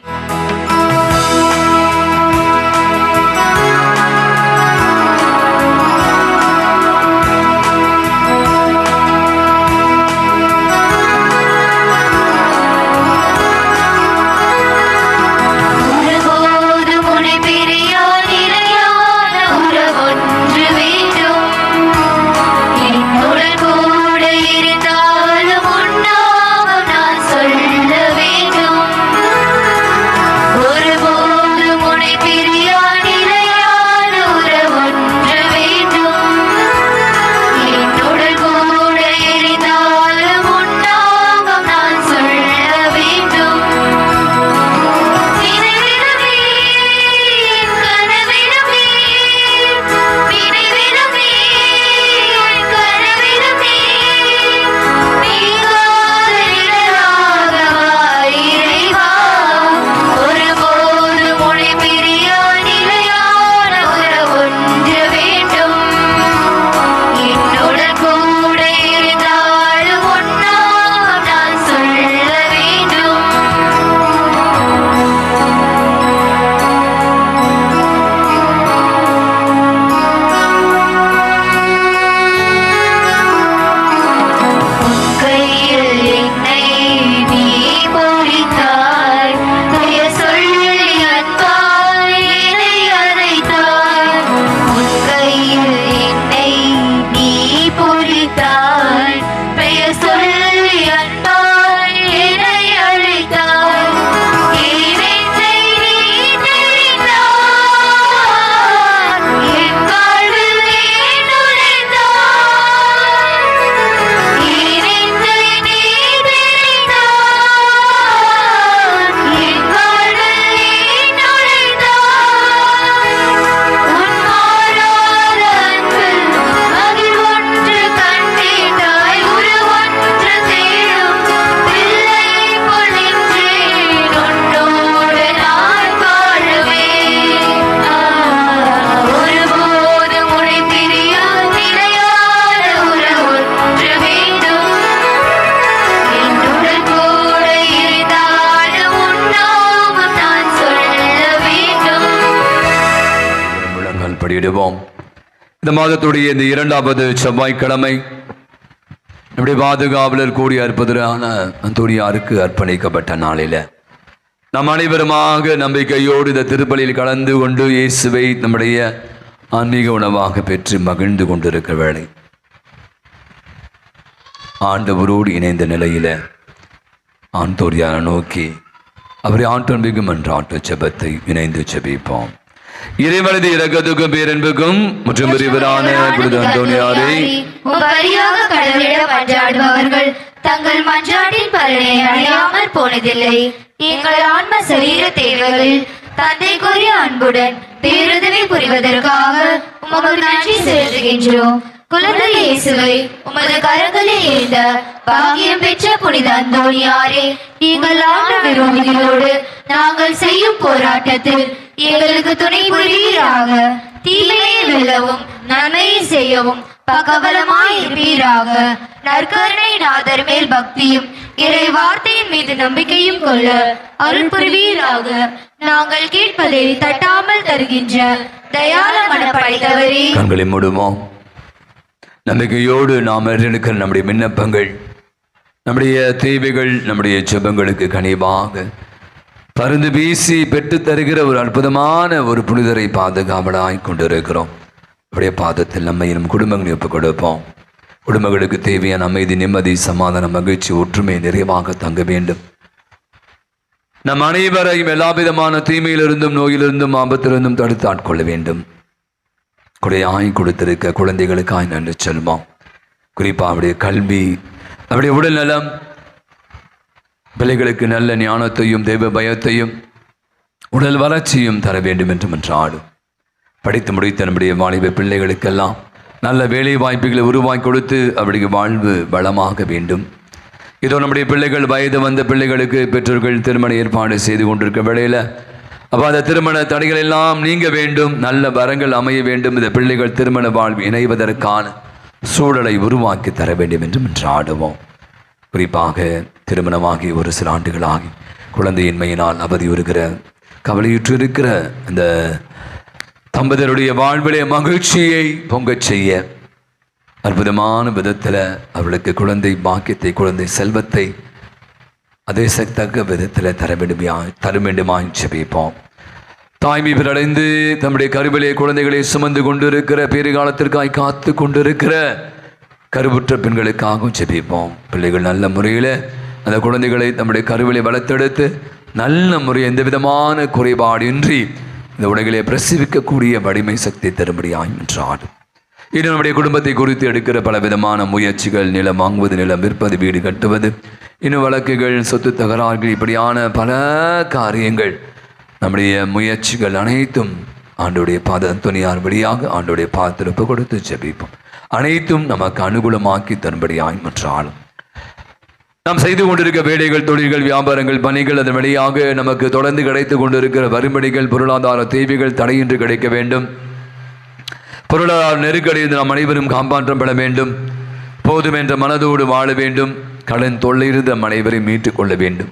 படியிடுவோம். இந்த மாதத்துடைய இந்த 2வது செவ்வாய்க்கிழமை நம்முடைய பாதுகாவலர் கூடிய அற்புதரான அந்தோனியாருக்கு அர்ப்பணிக்கப்பட்ட நாளில் நாம் அனைவருமாக நம்பிக்கையோடு இந்த திருப்பலியில் கலந்து கொண்டு இயேசுவை நம்முடைய ஆன்மீக உணவாக பெற்று மகிழ்ந்து கொண்டிருக்கிற வேளை ஆண்டவரோடு இணைந்த நிலையில ஆண்டோரியான நோக்கி அவரை ஆண்டோன்பிக்கும் என்ற ஆட்டு ஜெபத்தை இணைந்து ஜெபிப்போம். இறைவனது இரக்கத்துக்கும் பேரன்புக்கும் மற்றும் விரிவரான அந்தோனியாரை கடவுளிடம் மன்றாடுபவர்கள் தங்கள் மன்றாட்டின் பலனை அடையாமல் போனதில்லை. எங்கள் ஆன்ம சரீர தேவைகளில் தந்தைக்குரிய அன்புடன் பேருதவி புரிவதற்காக உமக்கு நன்றி செலுத்துகின்றோம். குழந்தை இயேசுவை உமது கரங்களில் இருந்த பாக்கியம் பெற்ற புனித அந்தோனியாரே, எங்கள் ஆன்ம விரோதிகளோடு நாங்கள் செய்யும் போராட்டத்தில் எங்களுக்கு துணை புரிவீராக. தீமையை வெல்லவும் நன்மையை செய்யவும் பக்கபலமாய் இருப்பீராக. நற்கருணை நாதர் மேல் பக்தியும் இறை வார்த்தையின் மீது நம்பிக்கையும் கொள்ள அருள் புரிவீராக. நாங்கள் கேட்பதை தட்டாமல் தருகின்ற தயால மனம் படைத்தவரே, கண்களை மூடுவோம். நம்பிக்கையோடு நாம் எடுக்கிற நம்முடைய விண்ணப்பங்கள், நம்முடைய தேவைகள், நம்முடைய ஜெபங்களுக்கு கனிவாக பருந்து வீசி பெற்று தருகிற ஒரு அற்புதமான ஒரு புனிதரை பாதுகாவலாய் கொண்டிருக்கிறோம். அவருடைய பாதத்தில் நம்மை நம் குடும்பங்களை ஒப்புக் கொடுப்போம். குடும்பங்களுக்கு தேவையான அமைதி, நிம்மதி, சமாதானம், மகிழ்ச்சி, ஒற்றுமை நிறைவாக தங்க வேண்டும். நம் அனைவரையும் எல்லா விதமான தீமையிலிருந்தும் நோயிலிருந்தும் ஆபத்திலிருந்தும் தடுத்து ஆட்கொள்ள வேண்டும். கொடையாய் கொடுத்திருக்க குழந்தைகளுக்காய் நன்றி சொல்வோம். குறிப்பாக அவருடைய கல்வி, அவருடைய உடல் நலம், பிள்ளைகளுக்கு நல்ல ஞானத்தையும் தெய்வ பயத்தையும் உடல் வளர்ச்சியும் தர வேண்டும் என்று மன்றாடும். படித்து முடித்த நம்முடைய வாலிப பிள்ளைகளுக்கெல்லாம் நல்ல வேலை வாய்ப்புகளை உருவாக்கி கொடுத்து அவருடைய வாழ்வு வளமாக வேண்டும். இதோ நம்முடைய பிள்ளைகள் வயது வந்த பிள்ளைகளுக்கு பெற்றோர்கள் திருமண ஏற்பாடு செய்து கொண்டிருக்க வேளையில் அப்போ அந்த திருமண தடைகள் எல்லாம் நீங்க வேண்டும், நல்ல வரங்கள் அமைய வேண்டும், இந்த பிள்ளைகள் திருமண வாழ்வு இணைவதற்கான சூழலை உருவாக்கி தர வேண்டும் என்று ஆடுவோம். குறிப்பாக திருமணமாகி ஒரு சில ஆண்டுகளாகி குழந்தையின்மையினால் அவதியுறுகிற கவலையுற்று இருக்கிற அந்த தம்பதியருடைய வாழ்விலே மகிழ்ச்சியை பொங்கச் செய்ய அற்புதமான விதத்தில் அவர்களுக்கு குழந்தை பாக்கியத்தை, குழந்தை செல்வத்தை அதே தக்க விதத்தில் தர வேண்டுமாய் ஜெபிப்போம். தாய்மை பெறடைந்து தம்முடைய கருவிலே குழந்தைகளை சுமந்து கொண்டிருக்கிற பேறுகாலத்திற்காய் காத்து கொண்டிருக்கிற கருவுற்ற பெண்களுக்காகவும் ஜெபிப்போம். பிள்ளைகள் நல்ல முறையில் அந்த குழந்தைகளை நம்முடைய கருவிலை வளர்த்தெடுத்து நல்ல முறை எந்த விதமான குறைபாடின்றி இந்த உலகிலே பிரசவிக்கக்கூடிய வலிமை சக்தி தரும்படியாய் என்றாடும். இது நம்முடைய குடும்பத்தை குறித்து எடுக்கிற பல விதமான முயற்சிகள், நிலம் வாங்குவது, நிலம் விற்பது, வீடு கட்டுவது, இன்னும் வழக்குகள், சொத்து தகராறுகள், இப்படியான பல காரியங்கள், நம்முடைய முயற்சிகள் அனைத்தும் ஆண்டோடைய துணியார் வழியாக ஆண்டோடைய பாத்திரப்பு கொடுத்து ஜெபிப்போம். அனைத்தும் நமக்கு அனுகூலமாக்கி தரும்படியாய் என்றாலும் நாம் செய்து கொண்டிருக்க வேலைகள், தொழில்கள், வியாபாரங்கள், பணிகள், அதன் வழியாக நமக்கு தொடர்ந்து கிடைத்து கொண்டிருக்கிற வறுமடிகள், பொருளாதார தேவைகள் தடையின்றி கிடைக்க வேண்டும். பொருளாதார நெருக்கடியில் நாம் அனைவரும் காப்பாற்றம் பெற வேண்டும். போதும் என்ற மனதோடு வாழ வேண்டும். கடன் தொல்லையிலிருந்து நம் அனைவரையும் மீட்டுக் கொள்ள வேண்டும்.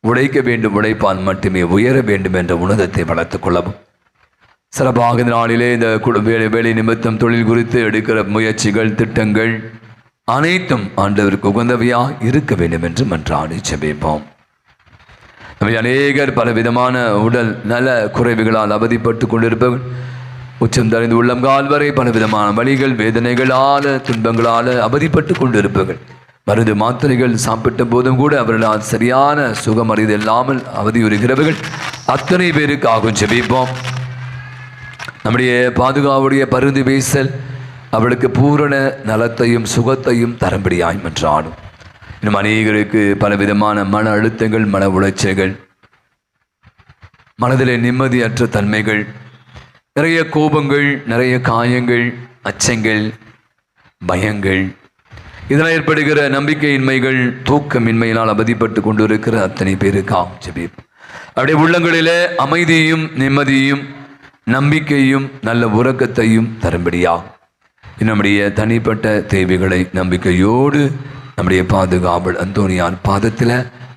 உழைக்க வேண்டும், உழைப்பால் மட்டுமே உயர வேண்டும் என்ற உணர்தத்தை வளர்த்துக் கொள்ளவும். சிறப்பாக இந்த நாளிலே இந்த வேலை நிமித்தம் தொழில் குறித்து எடுக்கிற முயற்சிகள், திட்டங்கள் அனைத்தும் ஆண்டவருக்கு உகந்தவையா இருக்க வேண்டும் என்று மன்றாடி ஜெபிப்போம். நம்ம அநேகர் பலவிதமான உடல் நல குறைவுகளால் அவதிப்பட்டு கொண்டிருப்பவர்கள், உச்சம் தடைந்து உள்ளங்கால் வரை பலவிதமான வலிகள், வேதனைகளால், துன்பங்களால் அவதிப்பட்டு கொண்டிருப்பவர்கள், மருந்து மாத்திரைகள் சாப்பிட்ட போதும் கூட அவர்களால் சரியான சுகம் அறிந்து இல்லாமல் அவதியுறுகிறவர்கள் அத்தனை பேருக்காகவும் ஜெபிப்போம். நம்முடைய பாதுகாவுடைய பருந்து பேசல் அவளுக்கு பூரண நலத்தையும் சுகத்தையும் தரம்படியாய் மன்றாடும். இன்னும் அநேகருக்கு பலவிதமான மன அழுத்தங்கள், மன உளைச்சல்கள், மனதிலே நிம்மதியற்ற தன்மைகள், நிறைய கோபங்கள், நிறைய காயங்கள், அச்சங்கள், பயங்கள், இதனால் ஏற்படுகிற நம்பிக்கையின்மைகள், தூக்கமின்மையினால் அவதிப்பட்டு கொண்டிருக்கிற அத்தனை பேருக்காகவும் ஜெபிப்போம். அப்படியே உள்ளங்களிலே அமைதியும் நிம்மதியும் நம்பிக்கையும் நல்ல உறக்கத்தையும் தரும்படியாகும். நம்முடைய தனிப்பட்ட தேவைகளை நம்பிக்கையோடு நம்முடைய பாதுகாவல் அந்தோனியார் பாதத்தில்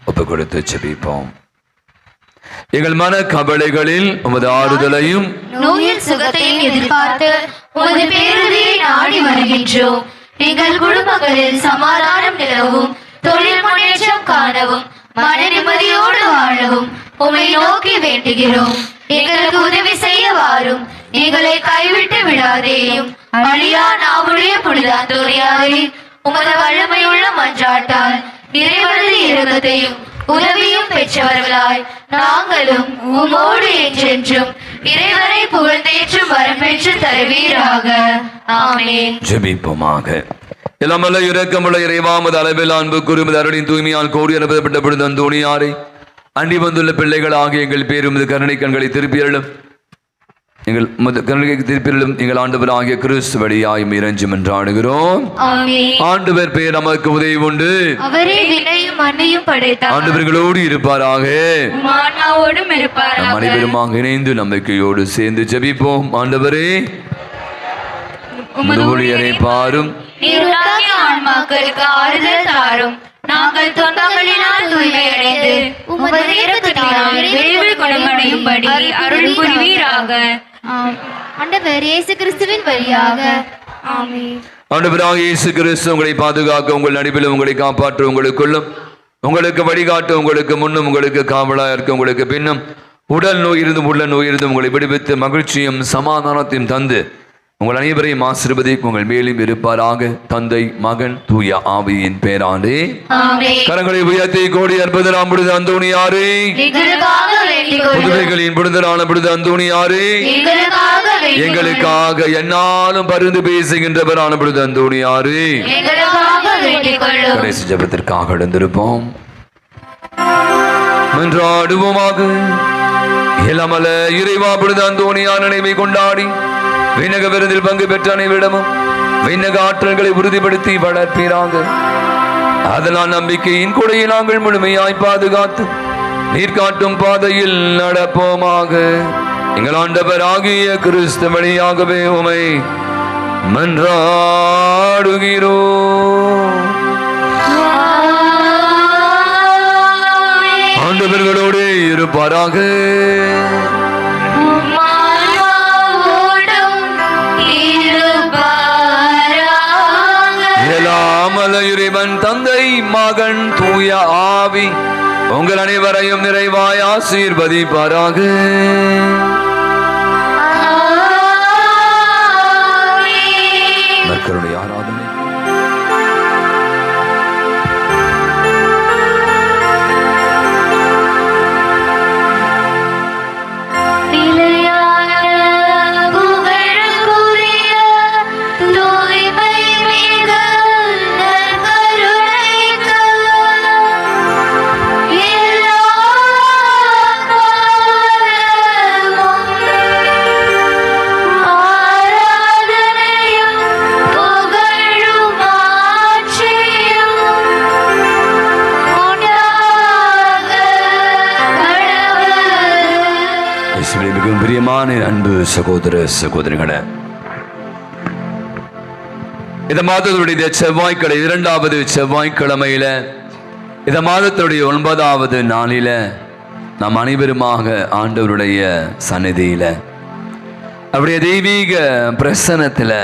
ஒப்பு கொடுத்து ஜெபிப்போம். எங்கள் மன கவலைகளில் உமது ஆறுதலையும் நோயில் சுகத்தையும் எதிர்பார்த்து உமது பேருதவியை நாடி வருகின்றோம். எங்கள் குடும்பங்களில் சமாதானம் நிலவும், தொழில் முன்னேற்றம் காணவும், மன நிம்மதியோடு வாழவும் உம்மை நோக்கி வேண்டுகிறோம். எங்களுக்கு உதவி செய்ய வாரும், எங்களை கைவிட்டு விடாதேயும். அழியா நாவுடைய புனித அந்தோனியாரே, உமது வல்லமையுள்ள மன்றாட்டால் இறைவனது இரக்கத்தையும் உதவியும் பெற்றவர்களாய் நாங்களும் உமோடு என்றென்றும் இறைவனை புகழ்ந்தேற்றும் வரம் பெற்று தருவீராக. ஆமென். ஜெபிப்போமாக. எல்லாமல்ல இரக்கமுள்ள இறைவாமது அளவில் அன்பு கூறுமது அருளின் தூய்மையால் கோடி அனுப்பப்பட்ட பொழுது அந்தோனியாரை அண்டி வந்துள்ள பிள்ளைகளாக எங்கள் பேரும் கருணை கண்களை திருப்பியலும் எங்கள் ஆண்டவர் ஆகிய கிறிஸ்து வழியாயும் இறைஞ்சும் என்றாடுகிறோம். ஆண்டவர் பேர் நமக்கு உதவி உண்டு, அவரே விண்ணையும் மண்ணையும் படைத்தார். ஆண்டவர்களோடு இருப்பாராக, மானாவோடும் இருப்பாராக. நம் அனைவருமாக இணைந்து நம்பிக்கையோடு சேர்ந்து ஜெபிப்போம். ஆண்டவரே, உமது ஊழியரை பாரும், நீருளாகிய ஆன்மாக்களுக்கு ஆறுதல் தாரும். நாங்கள் தொண்டங்களினால் தூய்மையடைந்து உமது இரக்கத்தினால் விரைவில் குணமடையும்படி அருள் புரிவீராக. ஆண்டவர் இயேசு கிறிஸ்துவின் வழியாக. ஆமென். ஆண்டவராகிய இயேசு கிறிஸ்து உங்களை பாதுகாக்க, உங்கள் நடுவில் உங்களை காப்பாற்ற, உங்களுக்குள்ளும் உங்களுக்கு வழிகாட்ட, உங்களுக்கு முன்னும் உங்களுக்கு காவலாக இருக்க, உங்களுக்கு பின்னும் உடல் நோய் இருந்தும் உள்ள நோய் இருந்தும் உங்களை விடுவித்து மகிழ்ச்சியும் சமாதானத்தையும் தந்து உங்கள் அனைவரையும் ஆசீர்வதிக்கும் உங்கள் மேலும் இருப்பாராக. தந்தை, மகன், தூய ஆவியின் பேராலே. கரங்களை உயர்த்தி கோடி அற்புதராம் புனித அந்தோனியாரே, புதுமைகளின் புனிதரான புனித அந்தோனியாரே, எங்களுக்காக என்னாலும் பரிந்து பேசுகின்றவரான புனித அந்தோனியாரே, கடைசி ஜெபத்திற்காக எழுந்திருப்போம். மன்றாடுவோமாக. இளமல இறைவா புனித அந்தோனியார் நினைவை கொண்டாடி விண்ணக விருந்தில் பங்கு பெற்ற அனைவரிடமும் விண்ணக ஆற்றல்களை உறுதிப்படுத்தி வளர்ப்பீராக. அதனால் நம்பிக்கையின் கொடையை நாங்கள் முழுமையாய் பாதுகாத்து நீர் காட்டும் பாதையில் நடப்போமாக. எங்கள் ஆண்டவர் ஆகிய கிறிஸ்து வழியாகவே உமை மன்றாடுகிறோம். ஆண்டவர்களோடு இருப்பாராக. இறைவன் தந்தை மகன் தூய ஆவி உங்கள் அனைவரையும் நிறைவாய் ஆசீர்வதிப்பாராக. நற்கருணை ஆராதனை. மிகவும் பிரியமான அன்பு சகோதர சகோதரிகளே, இந்த மாதத்துடைய செவ்வாய்க்கிழமை, இரண்டாவது செவ்வாய்க்கிழமையில, இந்த மாதத்துடைய 9வது நாளில நாம் அனைவருமாக ஆண்டவருடைய சந்நிதியில அவருடைய தெய்வீக பிரசன்னத்தில்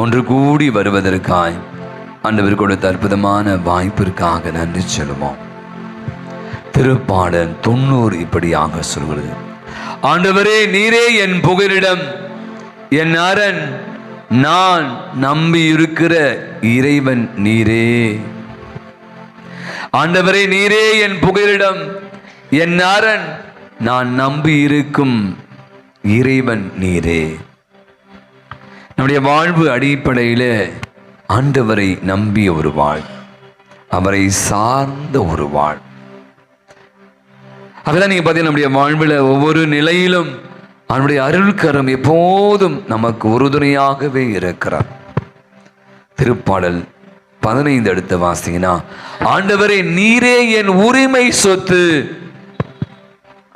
ஒன்று கூடி வருவதற்காய் ஆண்டவர் கொடுத்த அற்புதமான வாய்ப்பிற்காக நன்றி சொல்லுவோம். திருப்பாடல் 90 இப்படியாக சொல்கிறது: ஆண்டவரே, நீரே என் புகலிடம், என் அரண், நான் நம்பி இருக்கிற இறைவன் நீரே. ஆண்டவரே, நீரே என் புகலிடம், என் அரண், நான் நம்பி இருக்கும் இறைவன் நீரே. நம்முடைய வாழ்வு அடிப்படையில் ஆண்டவரை நம்பிய ஒரு வாழ், அவரை சார்ந்த ஒரு வாழ். அதெல்லாம் நீங்க பார்த்தீங்கன்னா நம்முடைய வாழ்வில் ஒவ்வொரு நிலையிலும் அவனுடைய அருள்கரம் எப்போதும் நமக்கு உறுதுணையாகவே இருக்கிறார். திருப்பாடல் 15 எடுத்து வாசிங்கன்னா, ஆண்டவரே நீரே என் உரிமை சொத்து.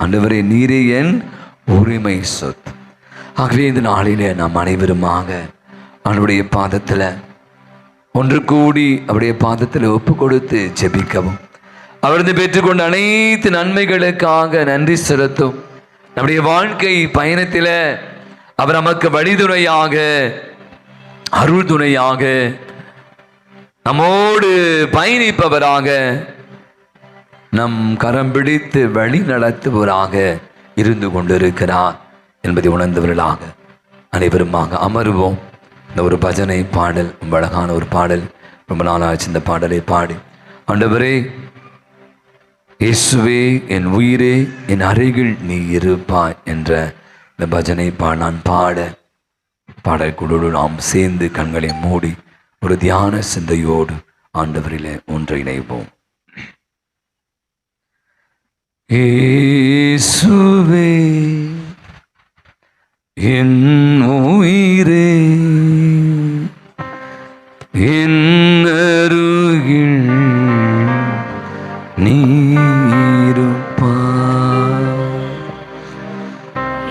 ஆண்டவரே நீரே என் உரிமை சொத்து. ஆகவே இந்த நாளிலே நாம் அனைவருமாக அவனுடைய பாதத்தில் ஒன்று கூடி அவருடைய பாதத்தில் ஒப்பு கொடுத்து ஜெபிக்கவும், அவரது பெற்றுக்கொண்ட அனைத்து நன்மைகளுக்காக நன்றி செலுத்தும். நம்முடைய வாழ்க்கை பயணத்தில் அவர் நமக்கு வழிதுணையாக, அருள் துணையாக, நம்மோடு பயணிப்பவராக, நம் கரம் பிடித்து வழி நடத்துபவராக இருந்து கொண்டிருக்கிறார் என்பதை உணர்ந்தவர்களாக அனைவருமாக அமருவோம். இந்த ஒரு பஜனை பாடல், ரொம்ப அழகான ஒரு பாடல், ரொம்ப நாளாச்சு இந்த பாடலை பாடி. ஆண்டவரே, இயேசுவே என் உயிரே, என் அருகில் நீ இருப்பாய் என்ற இந்த பஜனை நான் பாடக்குழு நாம் சேர்ந்து கண்களை மூடி ஒரு தியான சிந்தையோடு ஆண்டவரிலே ஒன்றிணைவோம். இயேசுவே என் உயிரே, என் அருகில் நீ இருப்பாய்.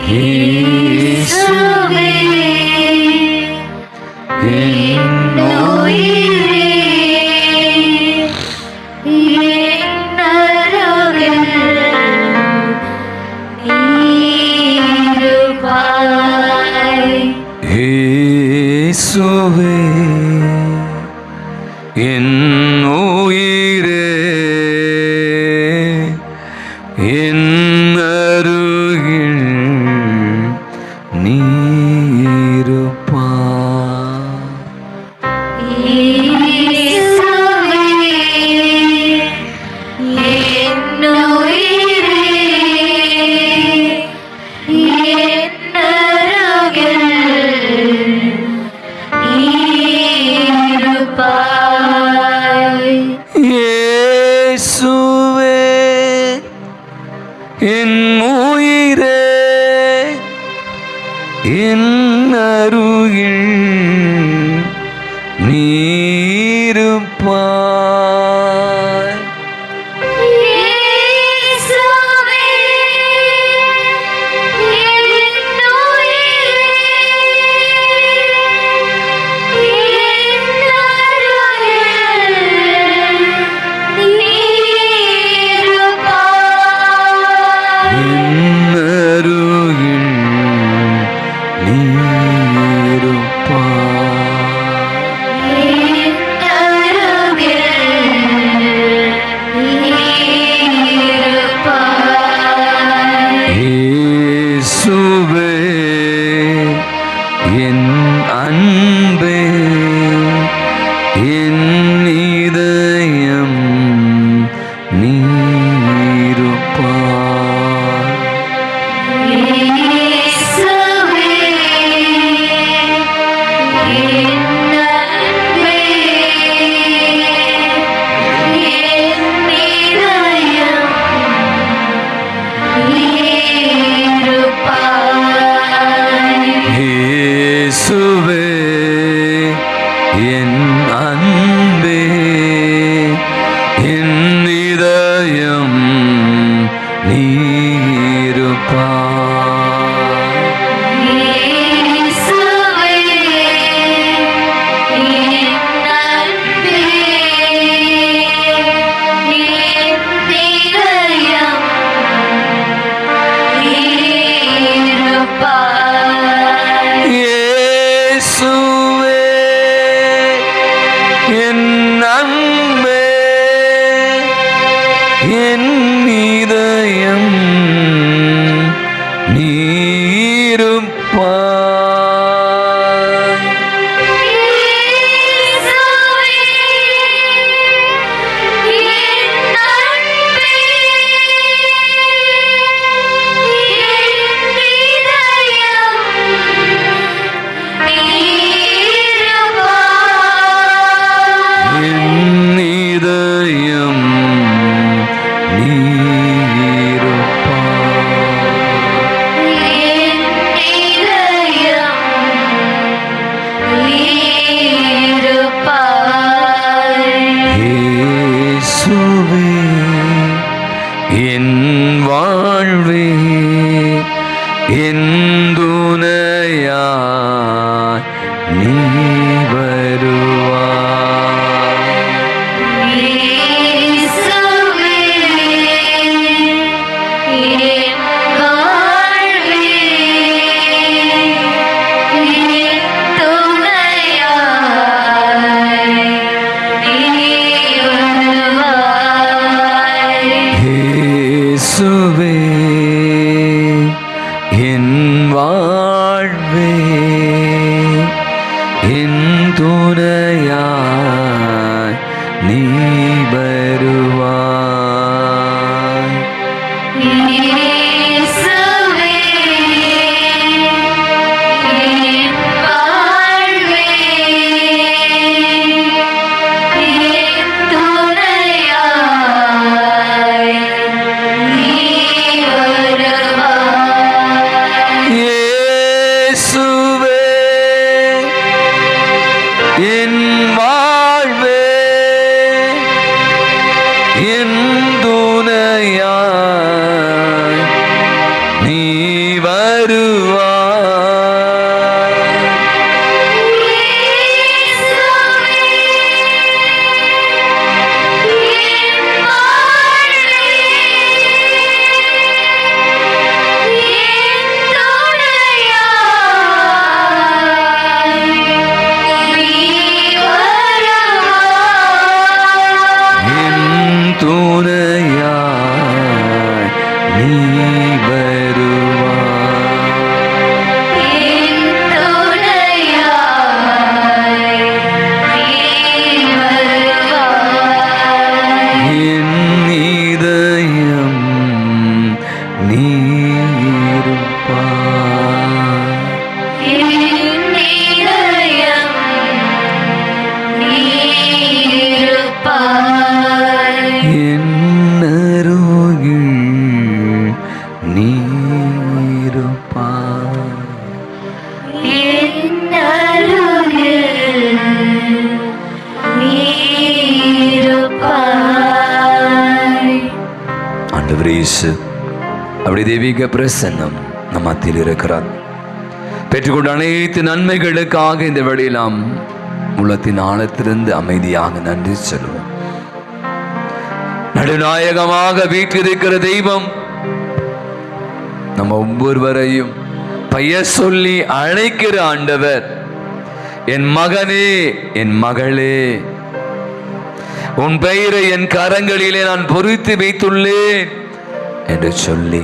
இயேசுவே என் உயிரே, என் அருகில் நீ இருப்பாய். இயேசுவே என் உயிரே, என் அருகில் நீ இருப்பாய். இயேசுவே என் உயிரே, என் அருகில் நீ இருப்பாய். இயேசுவே என் உயிரே, என் அருகில் நீ இருப்பாய். என் அன்பே என் இதயம் நீருப்பாய். இயேசுவே என் அன்பே என் இதயம் நீருப்பாய். இயேசுவே என் அன்பே என் இதயம் நீருப்பாய். இயேசுவே என் அன்பே என் இதயம் நீருப்பாய். இயேசுவே என் அன்பே என் இதயம் நீருப்பாய். இயேசுவே என் அன்பே என் இதயம் நீருப்பாய். என் இதயம் நீருப்பாய். இயேசுவே என் வாழ்வே என் துணையாய் நீ வருவாய். இயேசுவே என் வாழ்வே என் துணையாய் நீ வருவாய். இயேசுவே என் வாழ்வே என் துணையாய் நீ வருவாய். இயேசுவே என் வாழ்வே என் துணையாய் நீ வருவாய். இயேசுவே என் வாழ்வே என் துணையாய் நீ வருவாய். என் துணையாய் நீ வருவாய். என் இதயம் நீருப்பாய். என் அருகில் நீருப்பாய். ஆண்டவரே இயேசு அப்படி தெய்வீக பிரசன்னம் நம் மத்தியில் இருக்கிறார். பெற்றுக்கொண்ட அனைத்து நன்மைகளுக்காக இந்த வேளையில் நாம் உள்ளத்தின் ஆழத்திலிருந்து அமைதியாக நன்றி சொல்லுவோம். நடுநாயகமாக வீற்றிருக்கிற தெய்வம் நம்ம ஒவ்வொருவரையும் பெயர் சொல்லி அழைக்கிற ஆண்டவர். என் மகனே என் மகளே, உன் பெயரை என் கரங்களிலே நான் பொறித்து வைத்துள்ளேன் என்று சொல்லி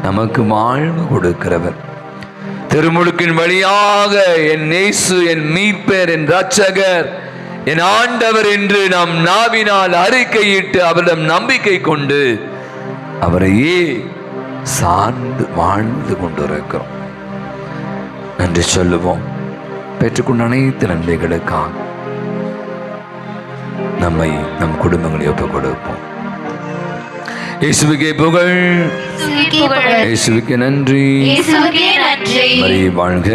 நமக்கு வாழ்வு கொடுக்கிறவர். திருமுழுக்கின் வழியாக என் இயேசு, என் மீட்பர், என் இரட்சகர், என் ஆண்டவர் என்று நாம் நாவினால் அறிக்கையிட்டு அவரிடம் நம்பிக்கை கொண்டு அவரையே சார்ந்து வாழ்ந்து கொண்டிருக்கிறோம். நன்றி சொல்லுவோம். பெற்றுக்கொண்ட அனைத்து நன்மைகளுக்காக நம்மை நம் குடும்பங்களை ஒப்புக் கொடுப்போம். இயேசுவுக்கே புகழ், இயேசுவுக்கே நன்றி, மரியே வாழ்க.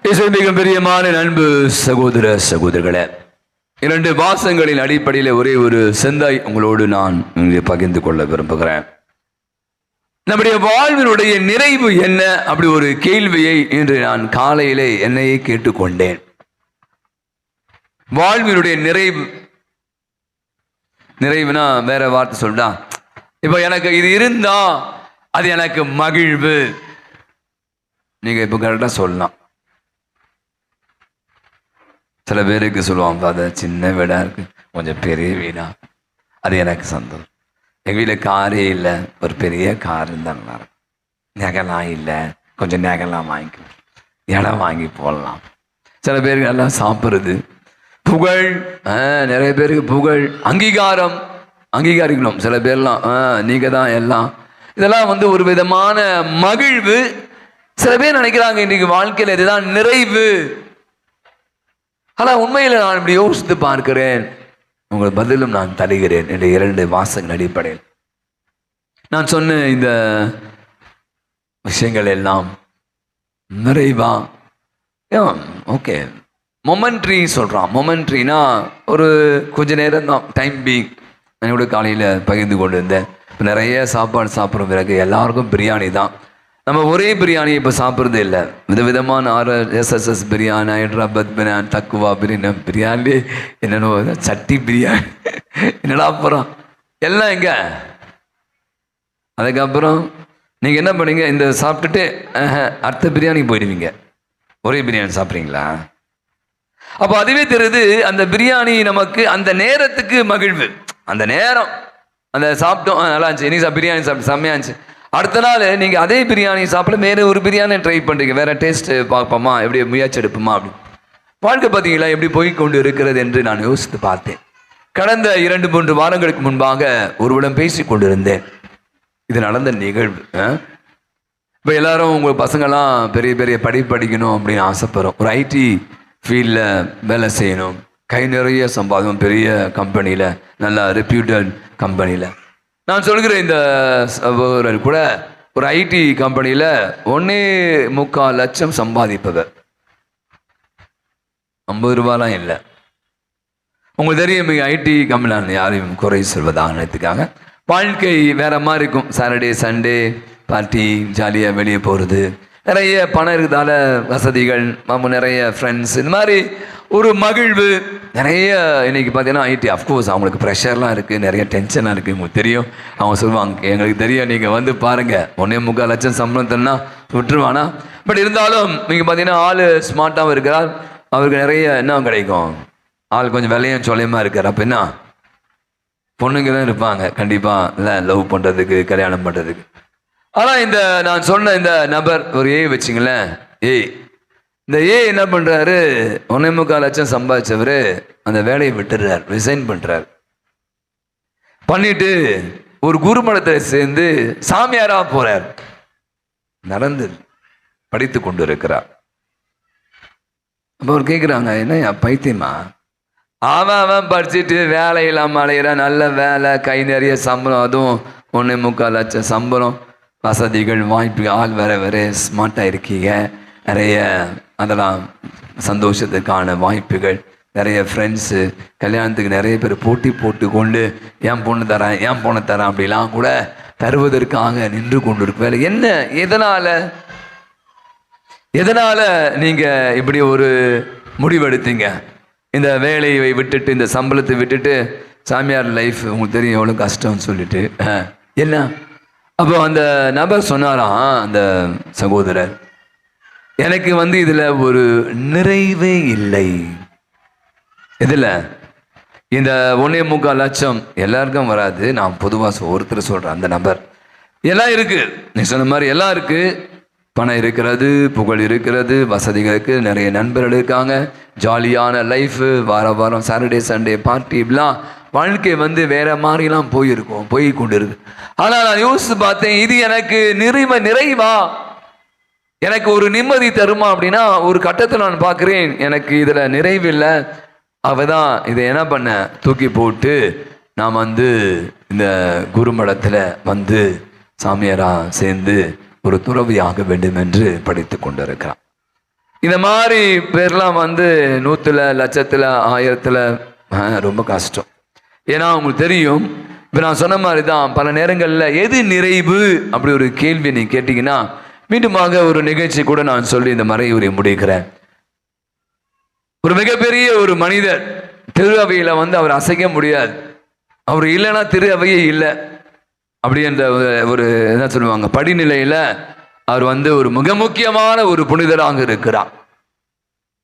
இயேசுவின் மிக பிரியமான அன்பு சகோதர சகோதரர்களே, 2 வாசங்களின் அடிப்படையில் ஒரே ஒரு சிந்தை உங்களோடு நான் இங்கே பகிர்ந்து கொள்ள விரும்புகிறேன். நம்முடைய வாழ்வினுடைய நிறைவு என்ன? அப்படி ஒரு கேள்வியை இன்று நான் காலையிலே என்னையே கேட்டுக்கொண்டேன். வாழ்வினுடைய நிறைவுனா வேற வார்த்தை சொல்றா, இப்ப எனக்கு இது இருந்தா அது எனக்கு மகிழ்வு. நீங்க இப்ப கரெக்டா சொல்லலாம். சில பேருக்கு சொல்லுவாங்க, அது சின்ன வீடா இருக்கு, கொஞ்சம் பெரிய வீடா, அது எனக்கு சந்தோஷம். எங்கள் வீட்டில் காரே இல்லை, ஒரு பெரிய கார் இருந்தால் நல்லா இருக்கும். நகைலாம் இல்லை, கொஞ்சம் நகைலாம் வாங்கிக்கலாம், இடம் வாங்கி போடலாம். சில பேருக்கு எல்லாம் சாப்பிட்றது, புகழ், நிறைய பேருக்கு புகழ், அங்கீகாரிக்கணும். சில பேர்லாம் நீங்கள் தான் எல்லாம், இதெல்லாம் வந்து ஒரு விதமான மகிழ்வு. சில பேர் நினைக்கிறாங்க இன்றைக்கு வாழ்க்கையில் இதுதான் நிறைவு. ஆனால் உண்மையில் நான் இப்படி யோசித்து பார்க்கிறேன், உங்கள் பதிலும் நான் தருகிறேன். என்ற 2 வாசகங்கள் அடிப்படையில் நான் சொன்ன இந்த விஷயங்கள் எல்லாம் நிறைவா? ஓகே, மொமெண்ட்ரி சொல்கிறான். மொமெண்ட்ரினா ஒரு கொஞ்ச நேரம் தான், டைம் பீங். என்னோட காலையில் பகிர்ந்து கொண்டு இருந்தேன். இப்போ நிறைய சாப்பாடு சாப்பிட்ற பிறகு எல்லாருக்கும் பிரியாணி தான். நம்ம ஒரே பிரியாணி இப்போ சாப்பிட்றதே இல்லை. விதவிதமான SSS பிரியாணி, ஹைதராபாத் பிரியாணி, தக்குவா பிரியாணி, என்னென்னோ சட்டி பிரியாணி, என்னடா அப்புறம் எல்லாம் எங்க. அதுக்கப்புறம் நீங்கள் என்ன பண்ணீங்க, இந்த சாப்பிட்டுட்டு அடுத்த பிரியாணி போயிடுவீங்க. ஒரே பிரியாணி சாப்பிட்றீங்களா? அப்போ அதுவே தெரியுது, அந்த பிரியாணி நமக்கு அந்த நேரத்துக்கு மகிழ்வு. அந்த நேரம் அந்த சாப்பிட்டோம், நல்லா இருந்துச்சு, இன்னைக்கு பிரியாணி சாப்பிட்டு செம்மையா இருந்துச்சு. அடுத்த நாள் நீங்கள் அதே பிரியாணி சாப்பிட வேறு ஒரு பிரியாணி ட்ரை பண்ணுறீங்க, வேற டேஸ்ட் பார்ப்போமா, எப்படி முயற்சி எடுப்போமா. அப்படி வாழ்க்கை பார்த்தீங்களா எப்படி போய்கொண்டு இருக்கிறது என்று நான் யோசித்து பார்த்தேன். கடந்த 2-3 வாரங்களுக்கு முன்பாக ஒருவரிடம் பேசி கொண்டிருந்தேன். இது நடந்த நிகழ்வு. இப்போ எல்லாரும் உங்கள் பசங்கள்லாம் பெரிய பெரிய படிக்கணும் அப்படின்னு ஆசைப்படுறோம். ஒரு IT ஃபீல்டில் வேலை செய்யணும், கை நிறைய சம்பாதம், பெரிய கம்பெனியில், நல்ல ரெப்யூட்டட் கம்பெனியில். நான் சொல்கிறேன், இந்த சகோதரர் கூட ஒரு IT கம்பெனியில் 1.25 லட்சம் சம்பாதிப்பவர். 50 ரூபாலாம் இல்லை. உங்களுக்கு தெரியும், IT கம்பெனியில் யாரையும் குறை சொல்வதாக நினைத்துக்காங்க. வாழ்க்கை வேற மாதிரி இருக்கும். சாட்டர்டே சண்டே பார்ட்டி, ஜாலியாக வெளியே போகிறது, நிறைய பணம் இருக்கிறதால வசதிகள், நிறைய ஃப்ரெண்ட்ஸ், இந்த மாதிரி ஒரு மகிழ்வு நிறைய. இன்னைக்கு பார்த்தீங்கன்னா IT அஃப்கோர்ஸ் அவங்களுக்கு ப்ரெஷர்லாம் இருக்குது, நிறைய டென்ஷனாக இருக்குது. உங்களுக்கு தெரியும், அவங்க சொல்லுவாங்க, எங்களுக்கு தெரியும், நீங்கள் வந்து பாருங்கள், 1.25 லட்சம் சம்பளம் தரனா விட்டுருவானா. பட் இருந்தாலும் நீங்கள் பார்த்தீங்கன்னா ஆள் ஸ்மார்ட்டாகவும் இருக்கிறார், அவருக்கு நிறைய என்ன கிடைக்கும், ஆள் கொஞ்சம் விலையும் சொல்லியமாக இருக்கார். அப்போ என்ன, பொண்ணுங்க தான் இருப்பாங்க கண்டிப்பாக, இல்லை லவ் பண்ணுறதுக்கு, கல்யாணம் பண்ணுறதுக்கு. ஆனால் இந்த நான் சொன்ன இந்த நபர் ஒரு வச்சுங்களேன், இந்த என்ன பண்ணுறாரு, 1.25 லட்சம் சம்பாதிச்சவர் அந்த வேலையை விட்டுறார், ரிசைன் பண்ணுறார். பண்ணிட்டு ஒரு குருமடத்தில் சேர்ந்து சாமியாராக போறார். நடந்து படித்து கொண்டு இருக்கிறார். அப்போ அவர் கேட்குறாங்க, என்ன பைத்தியமா, அவன் படிச்சுட்டு வேலை இல்லாமல் அலையிறான், நல்ல வேலை, கை நிறைய சம்பளம், அதுவும் 1.25 லட்சம் சம்பளம், வசதிகள், வாய்ப்பு, ஆள் வேற ஸ்மார்ட்டாக இருக்கீங்க, நிறைய அதெல்லாம் சந்தோஷத்துக்கான வாய்ப்புகள், நிறைய ஃப்ரெண்ட்ஸு, கல்யாணத்துக்கு நிறைய பேர் போட்டு கொண்டு என் பொண்ணு தரேன் அப்படிலாம் கூட தருவதற்காக நின்று கொண்டு இருக்கு வேலை. என்ன, எதனால நீங்கள் இப்படி ஒரு முடிவெடுத்தீங்க? இந்த வேலையை விட்டுட்டு, இந்த சம்பளத்தை விட்டுட்டு, சாமியார் லைஃப் உங்களுக்கு தெரியும் எவ்வளோ கஷ்டம்னு சொல்லிட்டு என்ன. அப்போ அந்த நபர் சொன்னாராம், அந்த சகோதரர், எனக்கு இதில் ஒரு நிறைவே இல்லை. இதில் இந்த 1.25 லட்சம் எல்லாருக்கும் வராது, நான் பொதுவாக ஒருத்தர் சொல்கிறேன். அந்த நபர் எல்லாம் இருக்குது, நீ சொன்ன மாதிரி எல்லாம் இருக்குது, பணம் இருக்கிறது, புகழ் இருக்கிறது, வசதிகளுக்கு நிறைய நண்பர்கள் இருக்காங்க, ஜாலியான லைஃபு, வாரம் சாட்டர்டே சண்டே பார்ட்டி, இப்படிலாம் வாழ்க்கை வந்து வேற மாதிரிலாம் போய் கொண்டு இருக்கு. ஆனால் நான் யோசித்து பார்த்தேன், இது எனக்கு நிறைவா, எனக்கு ஒரு நிம்மதி தருமா அப்படின்னா ஒரு கட்டத்தில் நான் பார்க்குறேன் எனக்கு இதில் நிறைவில்லை. அவதான் இதை என்ன பண்ண, தூக்கி போட்டு நான் வந்து இந்த குருமடத்தில் வந்து சாமியாராக சேர்ந்து ஒரு துறவியாக வேண்டும் என்று படித்து கொண்டு இருக்கிறான். இந்த மாதிரி பேர்லாம் வந்து 100ல், லட்சத்தில், 1000ல் ரொம்ப கஷ்டம். ஏன்னா உங்களுக்கு தெரியும், இப்போ நான் சொன்ன மாதிரி தான் பல நேரங்களில் எது நிறைவு அப்படி ஒரு கேள்வி நீ கேட்டிங்கன்னா மீண்டுமாக ஒரு நிகழ்ச்சி கூட நான் சொல்லி இந்த மறைவுரை முடிக்கிறேன். ஒரு மிகப்பெரிய ஒரு மனிதர் திரு அவையில வந்து அவர் அசைக்க முடியாது, அவர் இல்லைன்னா திரு அவையே இல்லை அப்படி என்ற ஒரு என்ன சொல்லுவாங்க படிநிலையில அவர் வந்து ஒரு மிக முக்கியமான ஒரு புனிதராக இருக்கிறார்.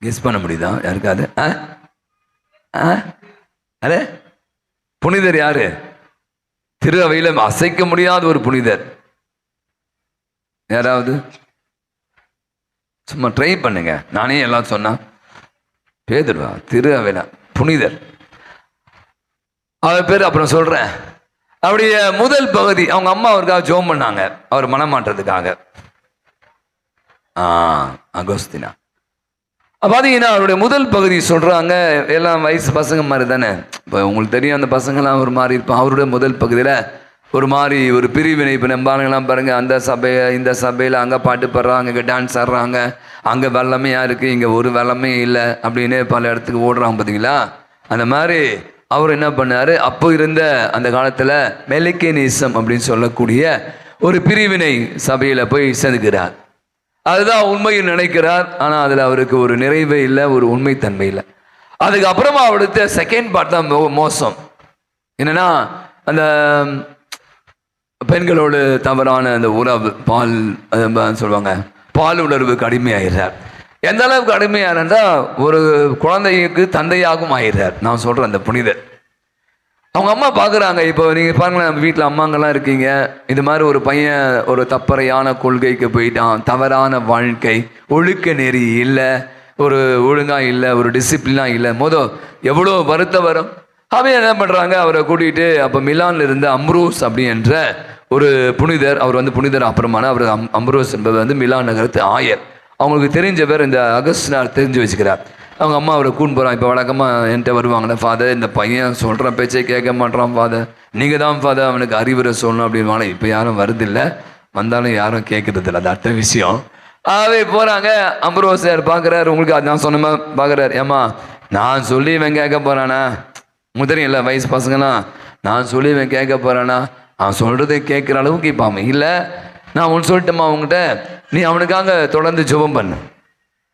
கெஸ் பண்ண முடியுதா யாருக்காது? அரே புனிதர் யாரு? திரு அவையில அசைக்க முடியாத ஒரு புனிதர் யாராவது சும்மா ட்ரை பண்ணுங்க. நானே எல்லாம் சொன்னா பேதுருவா திரு அவையில புனிதர் அவர் பேர் அப்புறம் சொல்றேன். அவருடைய முதல் பகுதி அவங்க அம்மா அவருக்காக ஜோம் பண்ணாங்க, அவர் மனம் மாற்றத்துக்காக. அகோஸ்தினா பார்த்தீங்கன்னா அவருடைய முதல் பகுதி சொல்றாங்க, எல்லாம் வயசு பசங்க மாதிரி தானே. இப்போ உங்களுக்கு தெரியும் அந்த பசங்கள்லாம் ஒரு மாதிரி இருப்பான். அவருடைய முதல் பகுதியில் ஒரு மாதிரி ஒரு பிரிவினை. இப்போ நம்பாளுங்கெல்லாம் பாருங்க, அந்த சபையை இந்த சபையில் அங்கே பாட்டு பாடுறாங்க, இங்கே டான்ஸ் ஆடுறாங்க, அங்கே வெள்ளமையாக இருக்குது, இங்கே ஒரு வெள்ளமே இல்லை அப்படின்னு பல இடத்துக்கு ஓடுறாங்க பார்த்தீங்களா. அந்த மாதிரி அவர் என்ன பண்ணார், அப்போ இருந்த அந்த காலத்தில் மெலிக்கேனிசம் அப்படின்னு சொல்லக்கூடிய ஒரு பிரிவினை சபையில் போய் சேர்ந்துக்கிறார். அதுதான் உண்மையில் நினைக்கிறார், ஆனால் அதில் அவருக்கு ஒரு நிறைவே இல்லை, ஒரு உண்மைத்தன்மை இல்லை. அதுக்கப்புறமா அவருக்கு செகண்ட் பார்ட் தான் மோசம். என்னன்னா அந்த பெண்களோடு தவறான அந்த உறவு, பால் சொல்லுவாங்க, பால் உணர்வுக்கு அடிமையாகிறார். எந்த அளவுக்கு அடிமையாகிறா, ஒரு குழந்தைக்கு தந்தையாகவும் ஆகிறார். நான் சொல்கிறேன் அந்த புனிதர். அவங்க அம்மா பார்க்குறாங்க. இப்போ நீங்கள் பாருங்களேன், நம்ம வீட்டில் அம்மாங்கெல்லாம் இருக்கீங்க, இது மாதிரி ஒரு பையன் ஒரு தப்பறையான கொள்கைக்கு போயிட்டான், தவறான வாழ்க்கை, ஒழுக்க நெறி இல்லை, ஒரு ஒழுங்காக இல்லை, ஒரு டிசிப்ளினாக இல்லை, எவ்வளோ வருத்தம் வரும். அவன் என்ன பண்ணுறாங்க, அவரை கூட்டிகிட்டு அப்போ மிலானில் இருந்த அம்ரோஸ் அப்படி என்ற ஒரு புனிதர், அவர் வந்து புனிதர் அப்புறமான அவர் அம்ரோஸ் என்பவர் வந்து மிலான் நகரத்து ஆயர். அவங்களுக்கு தெரிஞ்சவர் இந்த அகஸ்டினார் தெரிஞ்சு வச்சுக்கிறார். அவங்க அம்மா அவரை கூண்டு போகிறான். இப்போ வழக்கமாக என்கிட்ட வருவாங்கள்ல, ஃபாதர் இந்த பையன் சொல்கிற பேச்சை கேட்க மாட்டான் ஃபாதர், நீங்கள் தான் ஃபாதர் அவனுக்கு அறிவுரை சொல்லணும் அப்படின்வாங்க. இப்போ யாரும் வருதில்லை, வந்தாலும் யாரும் கேட்கறதில்ல, அது அடுத்த விஷயம். ஆகவே போகிறாங்க. அம்ரோஸ் சார் பார்க்குறாரு, உங்களுக்கு அது நான் சொன்ன பார்க்குறாரு. ஏம்மா நான் சொல்லி இவன் கேட்க போகிறானா, உங்களுக்கு தெரியும் இல்லை வயசு பசங்களாம், நான் சொல்லி இவன் கேட்க போகிறானா, அவன் சொல்கிறத கேட்குற அளவுக்கு இப்போ அவன் இல்லை. நான் ஒன்று சொல்லிட்டேம்மா அவங்ககிட்ட, நீ அவனுக்காக தொடர்ந்து ஜெபம் பண்ணு,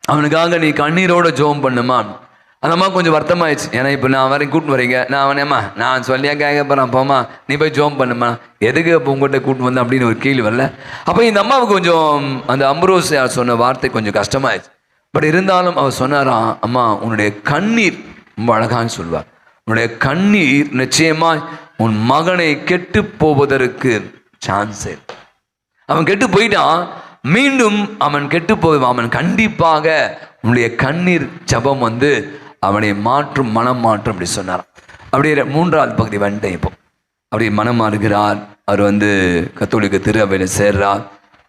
அவனுக்காக நீ கண்ணீரோட ஜெபம் பண்ணுமா. அந்த அம்மா கொஞ்சம் வருத்தமாயிடுச்சு. ஏன்னா இப்போ நான் வரைக்கும் கூட்டு வரீங்க, நான் அவனேம்மா நான் சொல்லியா கேட்க போகிறேன், போம்மா நீ போய் ஜெபம் பண்ணுமா, எதுக்கு இப்போ உங்கள்கிட்ட கூட்டு வந்தேன் அப்படின்னு ஒரு கேள்வி வரல. அப்போ இந்த அம்மாவுக்கு கொஞ்சம் அந்த அம்ரோஸ் சொன்ன வார்த்தை கொஞ்சம் கஷ்டமாயிடுச்சு. பட் இருந்தாலும் அவர் சொன்னாராம், அம்மா உன்னுடைய கண்ணீர் ரொம்ப அழகான்னு சொல்வார், உன்னுடைய கண்ணீர் நிச்சயமாய் உன் மகனை கெட்டு போவதற்கு சான்ஸ். அவன் கெட்டு போயிட்டான், மீண்டும் அவன் கெட்டு போவான். அவன் கண்டிப்பாக உன்னுடைய கண்ணீர் ஜபம் வந்து அவனை மாற்றும், மனம் மாற்றும் அப்படி சொன்னார். அப்படியே 3வது பகுதி வந்துட்டேன். இப்போ அப்படி மனம் மாறுகிறார். அவர் வந்து கத்தோலிக்க திரு அவையில் சேர்றார்.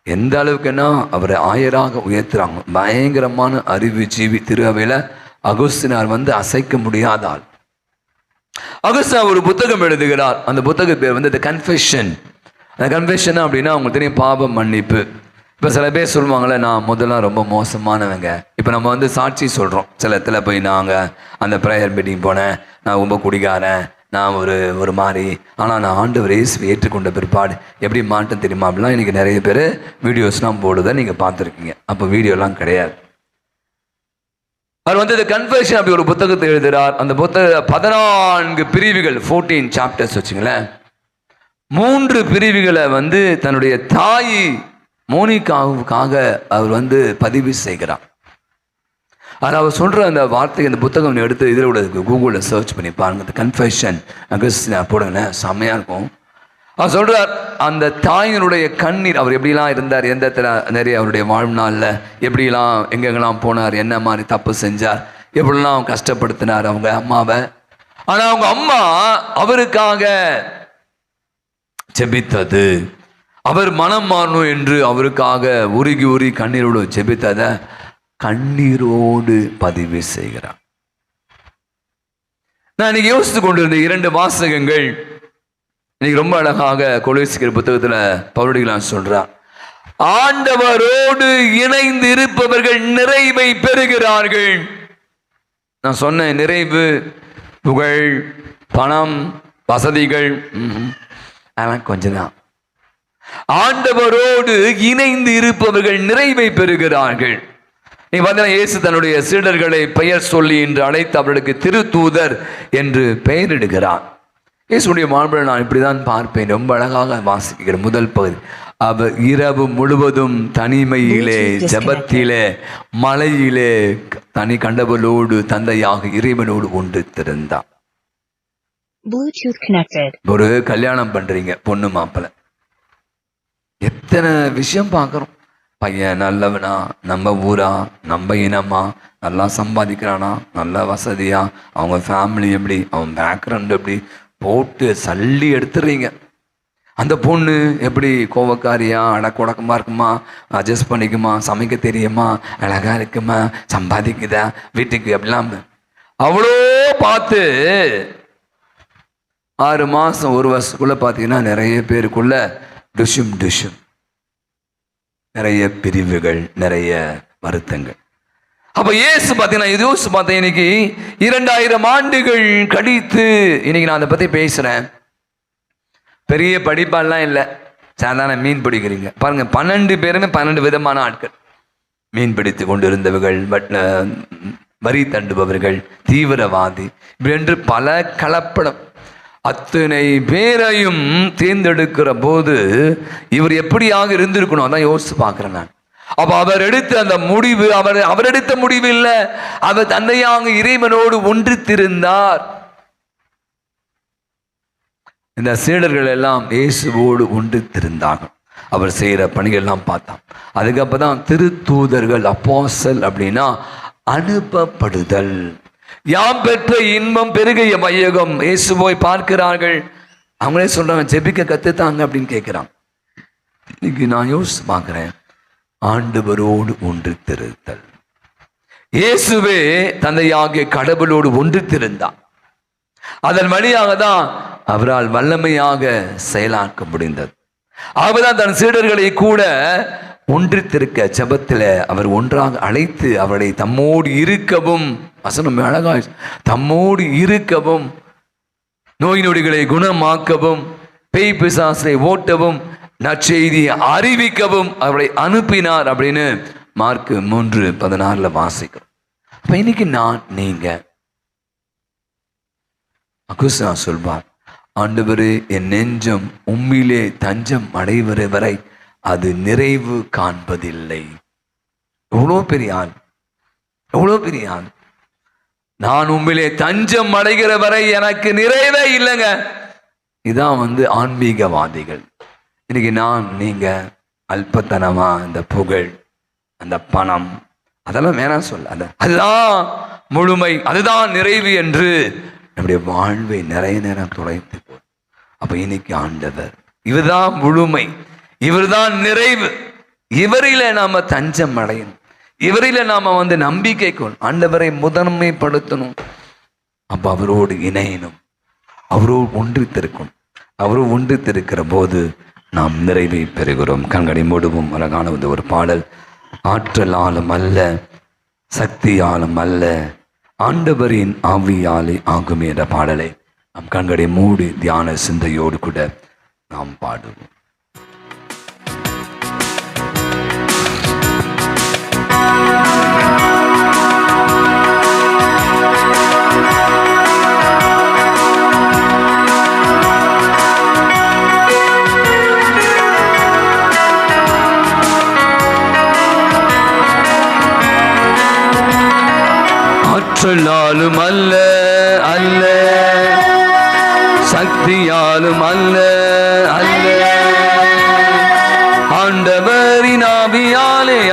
எந்த அளவுக்குன்னா அவரை ஆயராக உயர்த்துறாங்க. பயங்கரமான அறிவு ஜீவி திரு அவையில் அகஸ்தினார் வந்து அசைக்க முடியாத ஆள். அகஸ்தினார் ஒரு புத்தகம் எழுதுகிறார். அந்த புத்தக பேர் வந்து த கன்ஃபெஷன். அந்த கன்ஃபெஷன் அப்படின்னா அவங்களுக்கு தெரியும், பாவ மன்னிப்பு. இப்போ சில பேர் சொல்லுவாங்கள்ல, நான் முதல்லாம் ரொம்ப மோசமானவங்க. இப்போ நம்ம வந்து சாட்சி சொல்கிறோம். சில இடத்துல போய் நாங்கள் அந்த ப்ரேயர் மீட்டிங் போனேன், நான் ரொம்ப குடிகாரன், நான் ஒரு மாதிரி, ஆனால் நான் ஆண்டவர் இயேசுவை ஏற்றுக்கொண்ட பிற்பாடு எப்படி மாட்டேன் தெரியுமா அப்படிலாம் இன்றைக்கி நிறைய பேர் வீடியோஸ்லாம் போடுதை நீங்கள் பார்த்துருக்கீங்க. அப்போ வீடியோலாம் கிடையாது. அவர் வந்து இந்த கன்ஃபெஷன் அப்படி ஒரு புத்தகத்தை எழுதுகிறார். அந்த புத்தக 14 பிரிவுகள், 14 சாப்டர்ஸ் வச்சுங்களேன். 3 பிரிவுகளை வந்து தன்னுடைய தாய் மோனிகாவுக்காக அவர் வந்து பதிவு செய்கிறார். அது அவர் சொல்கிற அந்த வார்த்தை, அந்த புத்தகம் எடுத்து இதில் கூட கூகுளில் சர்ச் பண்ணி பாருங்கள். இந்த கன்ஃபெஷன் அகஸ்டினா போடுங்க, செம்மையாக இருக்கும். அவர் சொல்றார், அந்த தாயினுடைய கண்ணீர், அவர் எப்படிலாம் இருந்தார், எந்த இடத்துல நிறைய அவருடைய வாழ்நாளில் எப்படிலாம் எங்கெங்கெல்லாம் போனார், என்ன மாதிரி தப்பு செஞ்சார், எப்படிலாம் கஷ்டப்படுத்தினார் அவங்க அம்மாவை. ஆனா அவங்க அம்மா அவருக்காக ஜெபித்தது, அவர் மனம் மாறணும் என்று அவருக்காக உருகி உருகி கண்ணீரோடு ஜெபித்ததை கண்ணீரோடு பதிவு செய்கிறார். நான் இன்னைக்கு யோசித்து கொண்டிருந்த 2 வாசகங்கள் இன்னைக்கு ரொம்ப அழகாக கொலோசியர் புத்தகத்துல பவுலடிகளார் சொல்றார், ஆண்டவரோடு இணைந்து இருப்பவர்கள் நிறைவை பெறுகிறார்கள். நான் சொன்ன நிறைவு, புகழ், பணம், வசதிகள் அதெல்லாம் கொஞ்சம் தான். ஆண்டவரோடு இணைந்து இருப்பவர்கள் நிறைவை பெறுகிறார்கள். நீ பார்த்தீங்கன்னா இயேசு தன்னுடைய சீடர்களை பெயர் சொல்லி என்று அழைத்து அவர்களுக்கு திருத்தூதர் என்று பெயரிடுகிறார். இயேசுடைய மாண்புகளை நான் இப்படிதான் பார்ப்பேன். ரொம்ப அழகாக வாசிக்கிற முதல் பகுதி, அவர் இரவு முழுவதும் தனிமையிலே, ஜபத்திலே, மலையிலே தனி கண்டவளோடு தந்தையாக இறைவனோடு ஒன்றித்திருந்தார். ஒரு கல்யாணம் பண்றீங்க, பொண்ணு மாப்பிள்ளை, எத்தனை விஷயம் பார்க்குறோம். பையன் நல்லவனா, நம்ம ஊரா, நம்ம இனமா, நல்லா சம்பாதிக்கிறானா, நல்ல வசதியா, அவங்க ஃபேமிலி எப்படி, அவன் பேக்ரவுண்ட் எப்படி போட்டு சல்லி எடுத்துடுறீங்க. அந்த பொண்ணு எப்படி கோவக்காரியா, அடக்குடக்கமாக இருக்குமா, அட்ஜஸ்ட் பண்ணிக்குமா, சமைக்க தெரியுமா, அழகா இருக்குமா, சம்பாதிக்குதா, வீட்டுக்கு எப்படிலாம் அவ்வளோ பார்த்து 6 மாதம் 1 வருஷத்துக்குள்ள பார்த்தீங்கன்னா நிறைய பேருக்குள்ள டிஷும் நிறைய பிரிவுகள், நிறைய வருத்தங்கள். அப்ப இயேசு பார்த்தீங்கன்னா இது யோசிச்சு பார்த்தேன். இன்னைக்கு 2000 ஆண்டுகள் கழித்து இன்னைக்கு நான் அதை பத்தி பேசுறேன். பெரிய படிப்பாலாம் இல்லை, சாதாரண மீன் பிடிக்கிறீங்க பாருங்க. 12 பேருமே 12 விதமான ஆட்கள். மீன் பிடித்து கொண்டு இருந்தவர்கள், வரி தண்டுபவர்கள், தீவிரவாதி, இப்படி என்று பல கலப்படம். அத்தனை பேரையும் தேர்ந்தெடுக்கிற போது இவர் எப்படியாக இருந்திருக்கணும் அதான் யோசிச்சு பார்க்கிறேன் நான். அப்ப அவர் எடுத்த அந்த முடிவு, அவர் எடுத்த முடிவு இல்லை, அவர் தந்தையாக இறைவனோடு ஒன்றித்திருந்தார். இந்த சீடர்கள் எல்லாம் இயேசுவோடு ஒன்றித்திருந்தார்கள். அவர் செய்யற பணிகள் எல்லாம் பார்த்தான். அதுக்கப்புறம் திருத்தூதர்கள், அப்போஸ்தலர் அப்படின்னா அனுப்பப்படுதல். யாம் பெற்ற இன்பம் பெருகிய மையகம். இயேசு போய் பார்க்கிறார்கள், அவங்களே சொல்றாங்க ஜெபிக்க கத்துத்தாங்க அப்படின்னு கேட்கிறான். இன்னைக்கு நான் யோசிச்சு பார்க்கிறேன், ஆண்டவரோடு ஒன்றித்திருத்தல். இயேசுவே தந்தையாகிய கடவுளோடு ஒன்றித்திருந்தார். அதன் வழியாக தான் அவரால் வல்லமையாக செயலாக்க முடிந்தது. அவர்தான் தன் சீடர்களை கூட ஒன்றித்திருக்க ஜெபத்தில் அவர் ஒன்றாக அழைத்து அவரை தம்மோடு இருக்கவும், வசனம் அழகா, தம்மோடு இருக்கவும், நோய் நொடிகளை குணமாக்கவும், பேய் பிசாசை ஓட்டவும், நற்செய்தியை அறிவிக்கவும் அவரை அனுப்பினார் அப்படின்னு மார்க் 3:16 வாசிக்கிறோம். அப்ப இன்னைக்கு நீங்க அகுஸ்தா சொல்வார், ஆண்டவரே என் நெஞ்சம் உம்மிலே தஞ்சம் அடைவர வரை அது நிறைவு காண்பதில்லை. எவ்வளோ பெரிய ஆள், எவ்வளோ பெரிய ஆள். நான் உம்மிலே தஞ்சம் அடைகிற வரை எனக்கு நிறைவே இல்லைங்க. இதான் ஆன்மீகவாதிகள். இன்னைக்கு நீங்க அல்பத்தனமா இந்த புகழ், அந்த பணம், அதெல்லாம் வேணாம் சொல்ல, அதுதான் முழுமை, அதுதான் நிறைவு என்று நம்முடைய வாழ்வை நிறைய நேரம் துளைத்து போய். அப்ப இன்னைக்கு ஆண்டவர் இவர்தான் முழுமை, இவர்தான் நிறைவு, இவரில நாம தஞ்சம் அடையணும், இவரில நாம நம்பிக்கை கொள்ளணும், ஆண்டவரை முதன்மைப்படுத்தணும். அப்ப அவரோடு இணையணும், அவரோடு ஒன்றித்திருக்கணும். அவரோடு ஒன்றித்திருக்கிற போது நாம் நிறைவை பெறுகிறோம். கண்களை மூடுவோம். அழகான ஒரு பாடல், ஆற்றலாலும் அல்ல சக்தியாலும் அல்ல ஆண்டவரின் ஆவியாலே ஆகுமே என்ற பாடலை நம் கண்களை மூடி தியான சிந்தையோடு கூட நாம் பாடுவோம். ஆற்றலாலும் அல்ல அல்ல சக்தியாலும் அல்ல அல்ல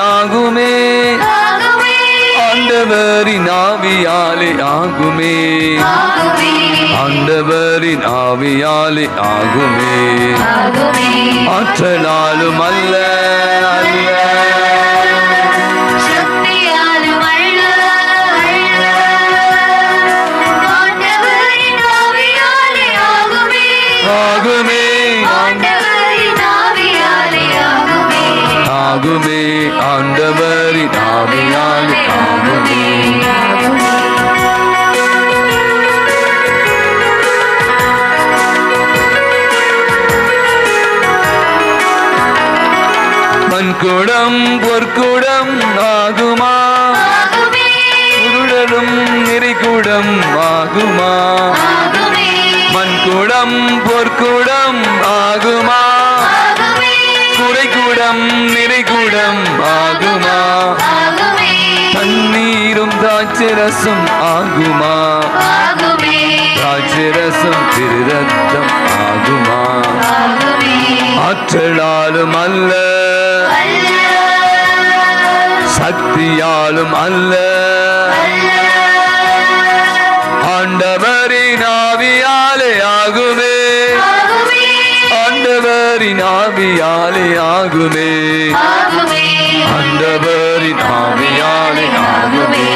ஆகுமே, ஆண்டவரின் ஆவியாலே ஆகுமே, ஆண்டவரின் ஆவியாலே ஆகுமே, ஆற்றலாலும் அல்ல அல்ல, சக்தியாலும் அல்ல அல்ல, ஆண்டவரின் ஆவியாலே ஆகுமே, ஆகுமே, ஆண்டவரின் ஆவியாலே ஆகுமே, ஆகுமே, ஆண்டவரின் ஆவியாலே ஆகுமே. மண்குடம் பொற்குடம் ஆகுமா, உருளலும் நெறிக்குடம் ஆகுமா, மண்குடம் பொற்குடம் ஆகுமா, குறைக்குடம் நெறிக்குடம் ஆகுமா, தண்ணீரும் திராட்சரசம் ஆகுமா, திராட்சரசம் திருரத்தம் ஆகுமா, ஆற்றலாலும் அல்ல சக்தியாலும் அல்ல, ஆண்டவரின் ஆவியாலே ஆகுமே, ஆண்டவரின் ஆவியாலே ஆகுமே, ஆண்டவரின் ஆவியாலே ஆகுமே,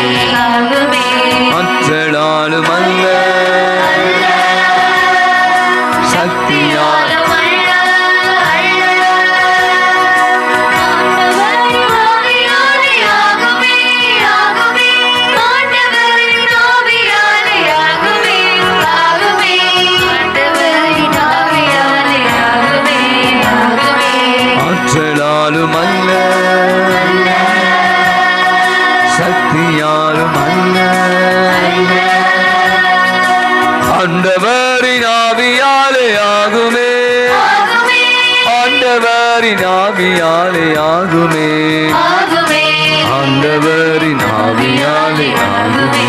ஆற்றலாலும் அல்ல சக்தியாலும் ஆற்றலாலும் அல்ல சக்தியாலும் அல்ல, ஆண்டவரின் ஆவியாலே ஆகுமே, ஆண்டவரின் ஆவியாலே ஆகுமே, ஆண்டவரின் ஆவியாலே ஆகுமே,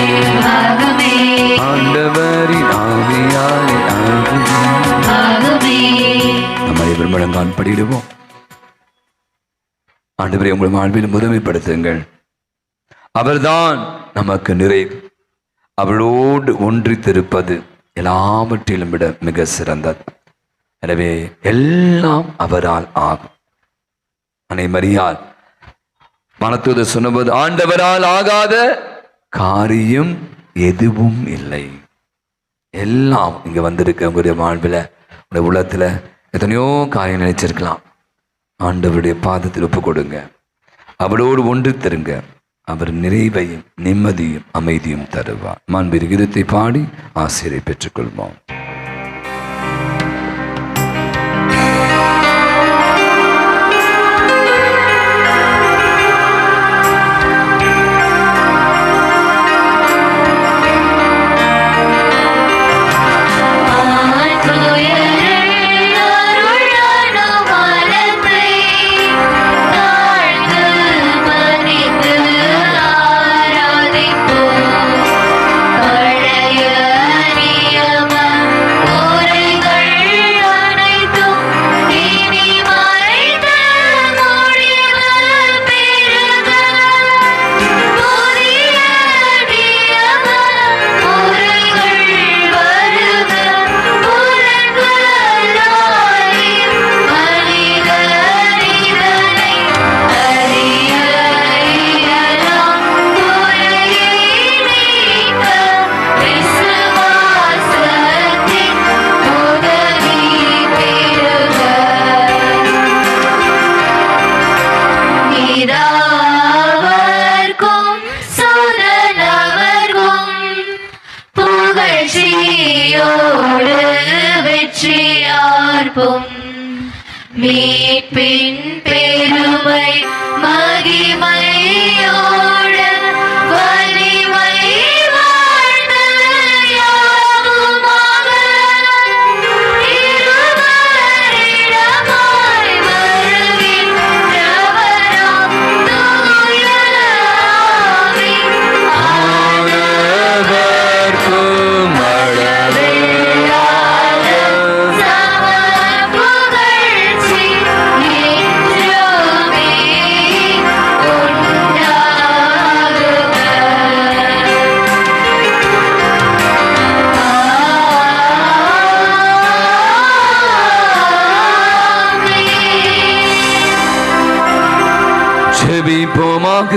ஆண்டவரின் ஆவியாலே ஆகுமே. நம்மை விரும்பலங்கான் படிடுவோம். ஆண்டவரை உங்கள் வாழ்வில் முதன்மைப்படுத்துங்கள். அவர்தான் நமக்கு நிறைவு. அவளோடு ஒன்றித்திருப்பது எல்லாவற்றிலும் விட மிக சிறந்தது. எனவே எல்லாம் அவரால் ஆகும். அன்னை மரியாள் மனத்தூதர் சொன்னபோது, ஆண்டவரால் ஆகாத காரியம் எதுவும் இல்லை. எல்லாம் இங்க வந்திருக்க உங்களுடைய வாழ்வில், உங்களுடைய உள்ளத்துல எத்தனையோ காரியம் நினைச்சிருக்கலாம். ஆண்டவருடைய பாதத்தில் ஒப்பு கொடுங்க. அவளோடு ஒன்று தருங்க. அவர் நிறைவையும் நிம்மதியும் அமைதியும் தருவார். மாண்பு கீதத்தை பாடி ஆசிரியை பெற்றுக்கொள்வோம். மீட்பின் பெருமை மகிமையோடு வலிமை வாழ்ந்த யாவுமாக இருவரிடமாய் வருகின்றவராம் தூய ஆவி ஆனவர்க்கும் அளவில்லாத சம புகழ்ச்சி என்றுமே ஜெபிப்போமாக.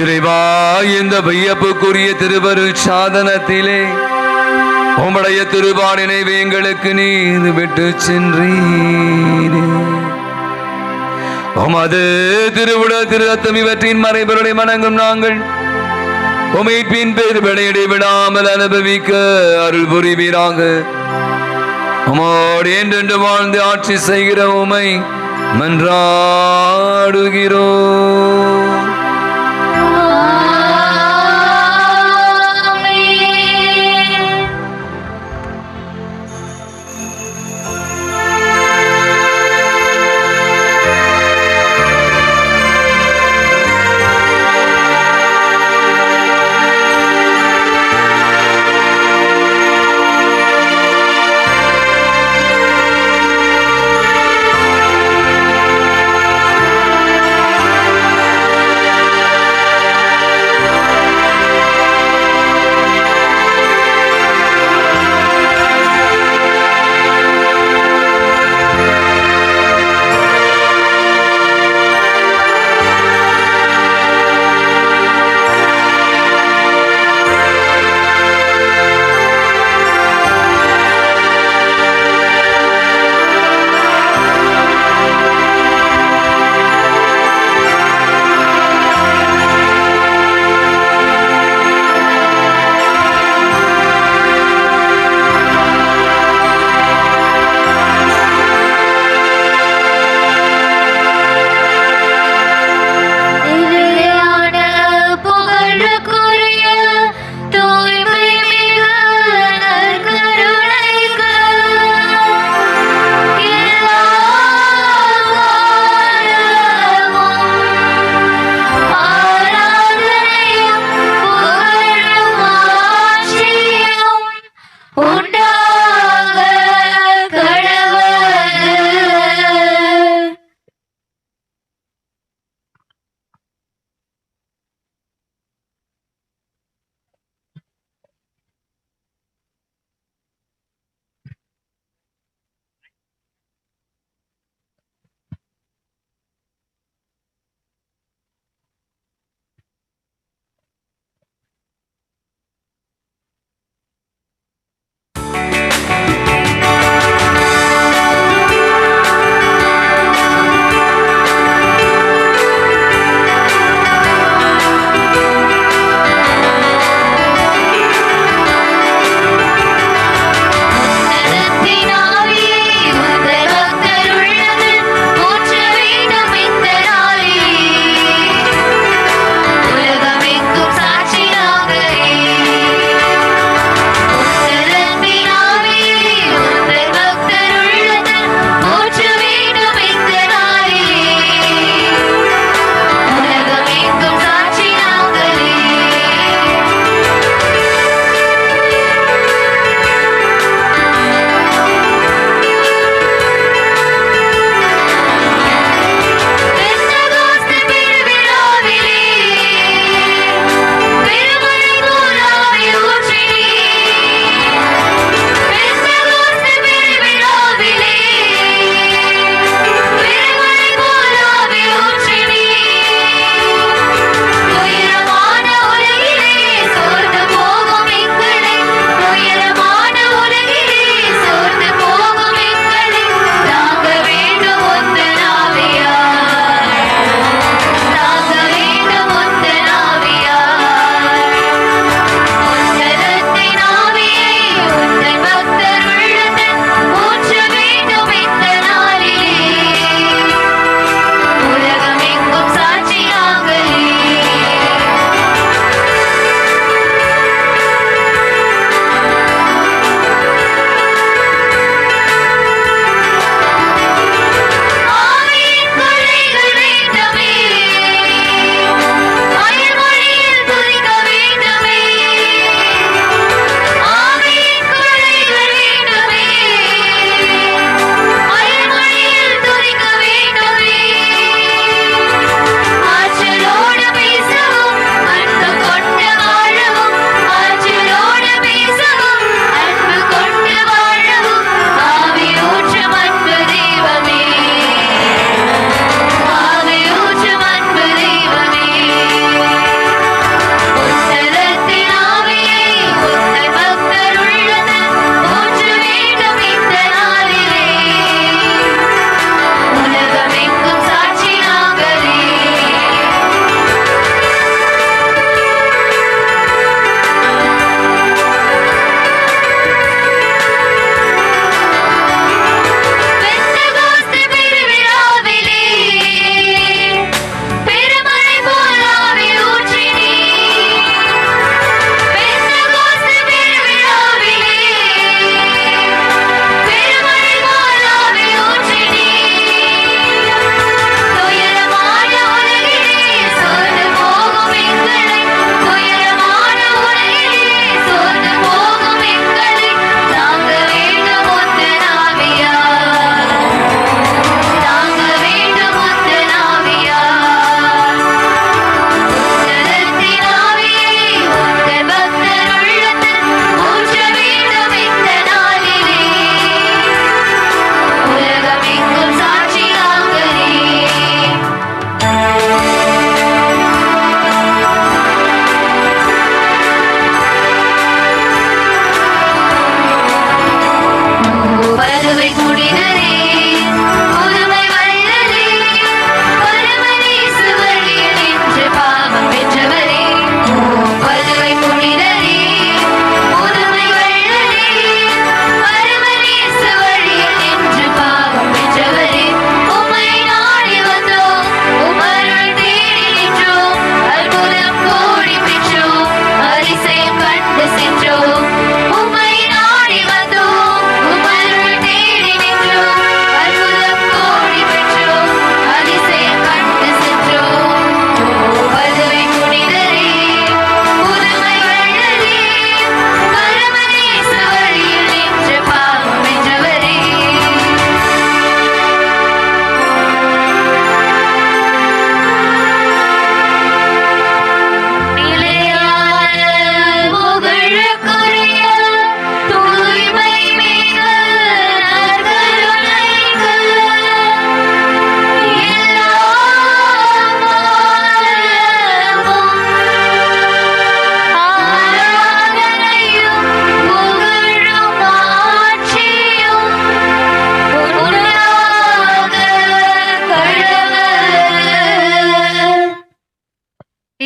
இறைவா, இந்த வியப்புக்குரிய திருவருள் சாதனத்திலே உம்முடைய திருவாணினை எங்களுக்கு நீர் விட்டு சென்றீரே. உமது திருவுடல் திருத்தம் இவற்றின் மறைபொருளை வணங்கும் நாங்கள் உமைப்பின் பேர் விளையடை விடாமல் அனுபவிக்க அருள் புரிவீராக. உமோடு என்றென்று வாழ்ந்து ஆட்சி செய்கிற உமை மன்றாடுகிறோம்.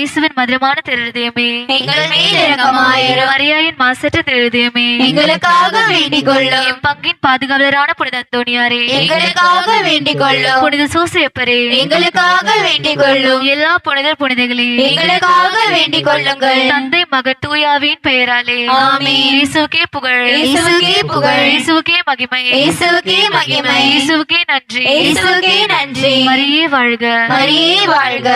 இயேசுவின் மதுரமான திருதயமே, எங்கள் மேல் இரக்கமாயிரும். மரியாயின் மாசற்ற திருதயமே, எங்களுக்காக வேண்டிக் கொள்ளும். என் பங்கின் பாதுகாவலரான புனித அந்தோணியாரே, எங்களுக்காக வேண்டிக் கொள்ளும். புனித சூசையப்பரே, எங்களுக்காக வேண்டிக் கொள்ளும். எல்லா புனிதர்களே, எங்களுக்காக வேண்டிக் கொள்ளுங்கள். தந்தை மகன் தூயாவின் பெயராலே ஆமென். இயேசுவுக்கே புகழ், இயேசுவுக்கே புகழ். இயேசுவுக்கே மகிமை, இயேசுவுக்கே மகிமை. இயேசுவுக்கே நன்றி. இயேசுவுக்கே நன்றி. மரியே வாழ்க, மரியே வாழ்க.